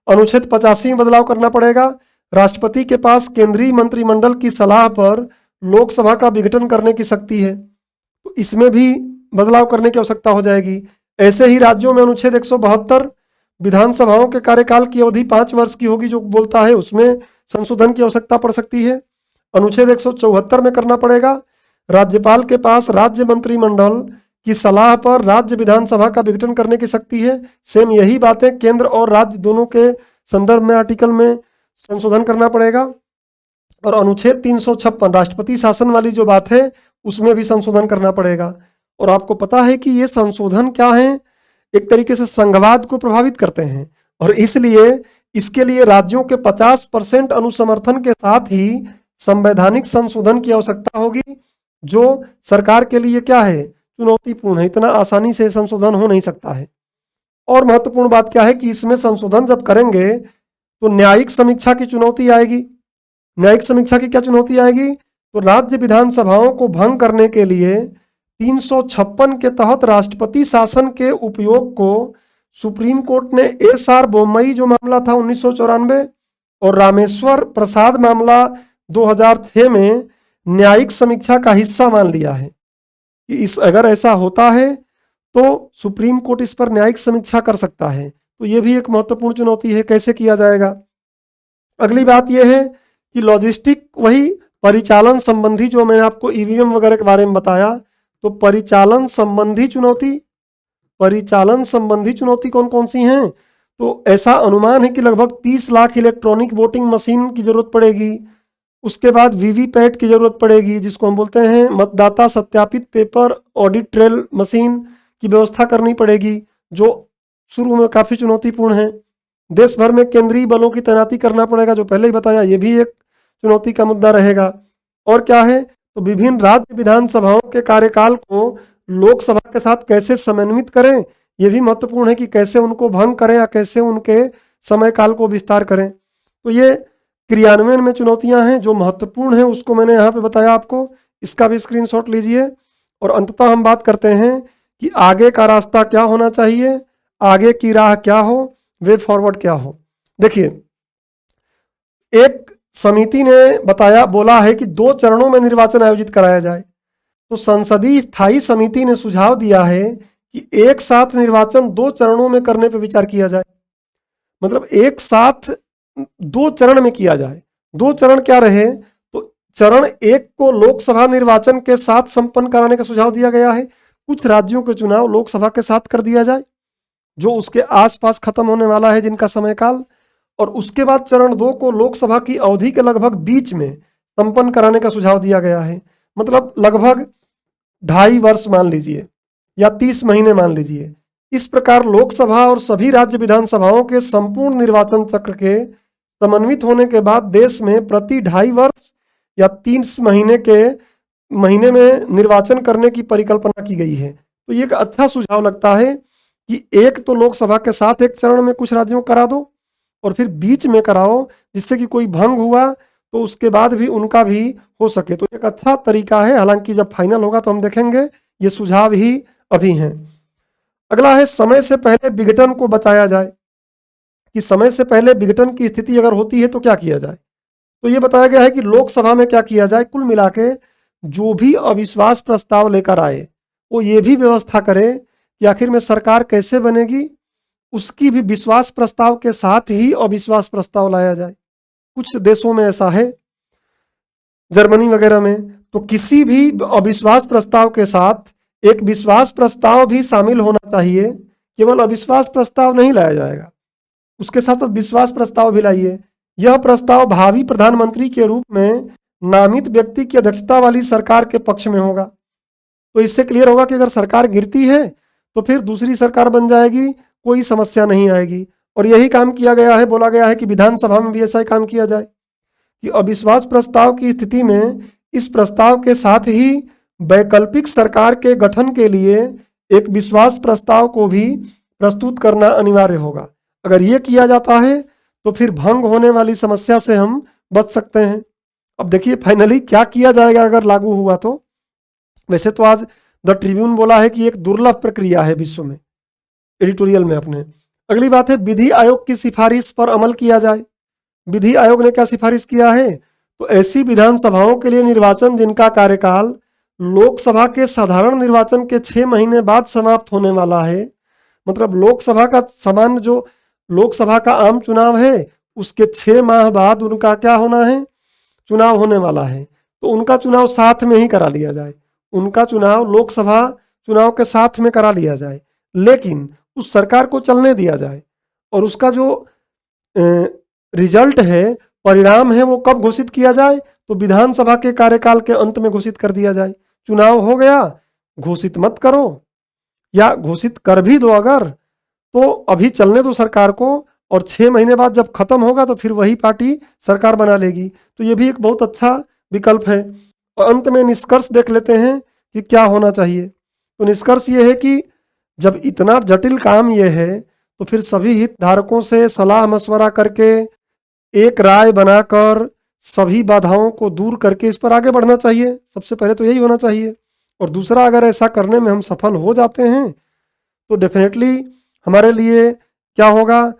अनुच्छेद 85 में बदलाव करना पड़ेगा। राष्ट्रपति के पास केंद्रीय मंत्रिमंडल की सलाह पर लोकसभा का विघटन करने की शक्ति है, तो इसमें भी बदलाव करने की आवश्यकता हो जाएगी। ऐसे ही राज्यों में अनुच्छेद 172 विधानसभाओं के कार्यकाल की अवधि 5 वर्ष की होगी जो बोलता है, उसमें संशोधन की आवश्यकता पड़ सकती है। अनुच्छेद 174 में करना पड़ेगा। राज्यपाल के पास राज्य मंत्रिमंडल की सलाह पर राज्य विधानसभा का विघटन करने की शक्ति है। सेम यही बातें केंद्र और राज्य दोनों के संदर्भ में आर्टिकल में संशोधन करना पड़ेगा। और अनुच्छेद 356 राष्ट्रपति शासन वाली जो बात है उसमें भी संशोधन करना पड़ेगा। और आपको पता है कि ये संशोधन क्या है, एक तरीके से संघवाद को प्रभावित करते हैं और इसलिए इसके लिए राज्यों के 50% अनुसमर्थन के साथ ही संवैधानिक संशोधन की आवश्यकता होगी, जो सरकार के लिए क्या है, चुनौतीपूर्ण है। इतना आसानी से संशोधन हो नहीं सकता है। और महत्वपूर्ण बात क्या है कि इसमें संशोधन जब करेंगे तो न्यायिक समीक्षा की चुनौती आएगी। न्यायिक समीक्षा की क्या चुनौती आएगी? तो राज्य विधानसभाओं को भंग करने के लिए 356 के तहत राष्ट्रपति शासन के उपयोग को सुप्रीम कोर्ट ने एस.आर. बोम्मई जो मामला था 1994 और रामेश्वर प्रसाद मामला 2006 में न्यायिक समीक्षा का हिस्सा मान लिया है कि इस अगर ऐसा होता है तो सुप्रीम कोर्ट इस पर न्यायिक समीक्षा कर सकता है। तो ये भी एक महत्वपूर्ण चुनौती है, कैसे किया जाएगा। अगली बात यह है कि लॉजिस्टिक वही परिचालन संबंधी जो मैंने आपको ईवीएम वगैरह के बारे में बताया, तो परिचालन संबंधी चुनौती कौन कौन सी हैं? तो ऐसा अनुमान है कि लगभग 30 लाख इलेक्ट्रॉनिक वोटिंग मशीन की जरूरत पड़ेगी। उसके बाद वीवीपैट की जरूरत पड़ेगी, जिसको हम बोलते हैं मतदाता सत्यापित पेपर ऑडिट ट्रेल मशीन की व्यवस्था करनी पड़ेगी, जो शुरू में काफी चुनौतीपूर्ण है। देश भर में केंद्रीय बलों की तैनाती करना पड़ेगा, जो पहले ही बताया, ये भी एक चुनौती का मुद्दा रहेगा। और क्या है, तो विभिन्न राज्य विधानसभाओं के कार्यकाल को लोकसभा के साथ कैसे समन्वित करें, यह भी महत्वपूर्ण है कि कैसे उनको भंग करें या कैसे उनके समय काल को विस्तार करें। तो ये क्रियान्वयन में चुनौतियां हैं जो महत्वपूर्ण हैं, उसको मैंने यहाँ पे बताया आपको। इसका भी स्क्रीनशॉट लीजिए। और अंततः हम बात करते हैं कि आगे का रास्ता क्या होना चाहिए, आगे की राह क्या हो, वे फॉरवर्ड क्या हो। देखिए, एक समिति ने बोला है कि 2 चरणों में निर्वाचन आयोजित कराया जाए। तो संसदीय स्थायी समिति ने सुझाव दिया है कि एक साथ निर्वाचन 2 चरणों में करने पर विचार किया जाए। मतलब एक साथ 2 चरण में किया जाए। 2 चरण क्या रहे? तो चरण 1 को लोकसभा निर्वाचन के साथ संपन्न कराने का सुझाव दिया गया है। कुछ राज्यों के चुनाव लोकसभा के साथ कर दिया जाए, जो उसके आसपास खत्म होने वाला है जिनका समय काल। और उसके बाद चरण 2 को लोकसभा की अवधि के लगभग बीच में संपन्न कराने का सुझाव दिया गया है। मतलब लगभग 2.5 वर्ष मान लीजिए या 30 महीने मान लीजिए। इस प्रकार लोकसभा और सभी राज्य विधानसभाओं के संपूर्ण निर्वाचन चक्र के समन्वित होने के बाद देश में प्रति 2.5 वर्ष या 30 महीने में निर्वाचन करने की परिकल्पना की गई है। तो ये एक अच्छा सुझाव लगता है कि एक तो लोकसभा के साथ एक चरण में कुछ राज्यों करा दो और फिर बीच में कराओ, जिससे कि कोई भंग हुआ तो उसके बाद भी उनका भी हो सके। तो एक अच्छा तरीका है। हालांकि जब फाइनल होगा तो हम देखेंगे, ये सुझाव ही अभी हैं। अगला है समय से पहले विघटन को बचाया जाए, कि समय से पहले विघटन की स्थिति अगर होती है तो क्या किया जाए। तो ये बताया गया है कि लोकसभा में क्या किया जाए, कुल मिला के जो भी अविश्वास प्रस्ताव लेकर आए वो ये भी व्यवस्था करे कि आखिर में सरकार कैसे बनेगी, उसकी भी विश्वास प्रस्ताव के साथ ही अविश्वास प्रस्ताव लाया जाए। कुछ देशों में ऐसा है, जर्मनी वगैरह में, तो किसी भी अविश्वास प्रस्ताव के साथ एक विश्वास प्रस्ताव भी शामिल होना चाहिए। केवल अविश्वास प्रस्ताव नहीं लाया जाएगा, उसके साथ विश्वास प्रस्ताव भी लाइए। यह प्रस्ताव भावी प्रधानमंत्री के रूप में नामित व्यक्ति की अध्यक्षता वाली सरकार के पक्ष में होगा। तो इससे क्लियर होगा कि अगर सरकार गिरती है तो फिर दूसरी सरकार बन जाएगी, कोई समस्या नहीं आएगी। और यही काम किया गया है, बोला गया है कि विधानसभा में भी ऐसा ही काम किया जाए कि अविश्वास प्रस्ताव की स्थिति में इस प्रस्ताव के साथ ही वैकल्पिक सरकार के गठन के लिए एक विश्वास प्रस्ताव को भी प्रस्तुत करना अनिवार्य होगा। अगर ये किया जाता है तो फिर भंग होने वाली समस्या से हम बच सकते हैं। अब देखिए फाइनली क्या किया जाएगा अगर लागू हुआ तो। वैसे तो आज द ट्रिब्यून बोला है कि एक दुर्लभ प्रक्रिया है विश्व में, एडिटोरियल में अपने। अगली बात है विधि आयोग की सिफारिश पर अमल किया जाए। विधि आयोग ने क्या सिफारिश किया है? तो ऐसी विधानसभाओं के लिए निर्वाचन जिनका कार्यकाल लोकसभा के साधारण निर्वाचन के 6 महीने बाद समाप्त होने वाला है। मतलब लोकसभा का सामान्य जो लोकसभा का आम चुनाव है उसके 6 माह बाद उनका क्या होना है, चुनाव होने वाला है। तो उनका चुनाव साथ में ही करा लिया जाए, उनका चुनाव लोकसभा चुनाव के साथ में करा लिया जाए, लेकिन उस सरकार को चलने दिया जाए और उसका जो रिजल्ट है, परिणाम है, वो कब घोषित किया जाए? तो विधानसभा के कार्यकाल के अंत में घोषित कर दिया जाए। चुनाव हो गया, घोषित मत करो, या घोषित कर भी दो अगर, तो अभी चलने दो सरकार को, और 6 महीने बाद जब खत्म होगा तो फिर वही पार्टी सरकार बना लेगी। तो ये भी एक बहुत अच्छा विकल्प है। और अंत में निष्कर्ष देख लेते हैं कि क्या होना चाहिए। तो निष्कर्ष ये है कि जब इतना जटिल काम ये है, तो फिर सभी हितधारकों से सलाह मशवरा करके एक राय बनाकर सभी बाधाओं को दूर करके इस पर आगे बढ़ना चाहिए। सबसे पहले तो यही होना चाहिए। और दूसरा, अगर ऐसा करने में हम सफल हो जाते हैं तो डेफिनेटली हमारे लिए क्या होगा,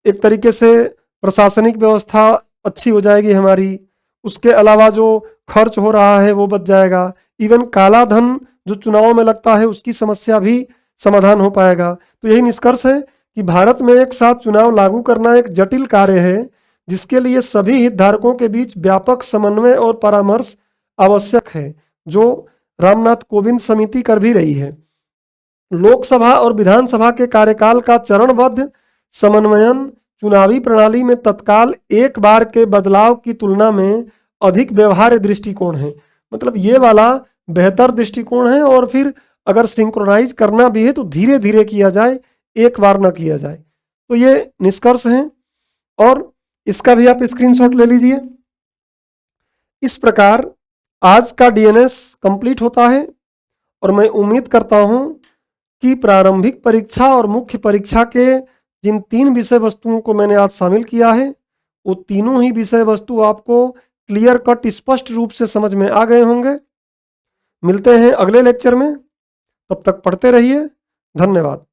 एक तरीके से प्रशासनिक व्यवस्था अच्छी हो जाएगी हमारी। उसके अलावा जो खर्च हो रहा है वो बच जाएगा। इवन काला धन जो चुनाव में लगता है उसकी समस्या भी समाधान हो पाएगा। तो यही निष्कर्ष है कि भारत में एक साथ चुनाव लागू करना एक जटिल कार्य है, जिसके लिए सभी हितधारकों के बीच व्यापक समन्वय और परामर्श आवश्यक है, जो रामनाथ कोविंद समिति कर भी रही है। लोकसभा और विधानसभा के कार्यकाल का चरणबद्ध समन्वयन चुनावी प्रणाली में तत्काल एक बार के बदलाव की तुलना में अधिक व्यवहार्य दृष्टिकोण है। मतलब ये वाला बेहतर दृष्टिकोण है। और फिर अगर सिंक्रोनाइज करना भी है तो धीरे धीरे किया जाए, एक बार ना किया जाए। तो ये निष्कर्ष हैं, और इसका भी आप स्क्रीनशॉट ले लीजिए। इस प्रकार आज का डीएनएस कंप्लीट होता है, और मैं उम्मीद करता हूं कि प्रारंभिक परीक्षा और मुख्य परीक्षा के जिन 3 विषय वस्तुओं को मैंने आज शामिल किया है, वो तीनों ही विषय वस्तु आपको क्लियर कट स्पष्ट रूप से समझ में आ गए होंगे। मिलते हैं अगले लेक्चर में, तब तक पढ़ते रहिए। धन्यवाद।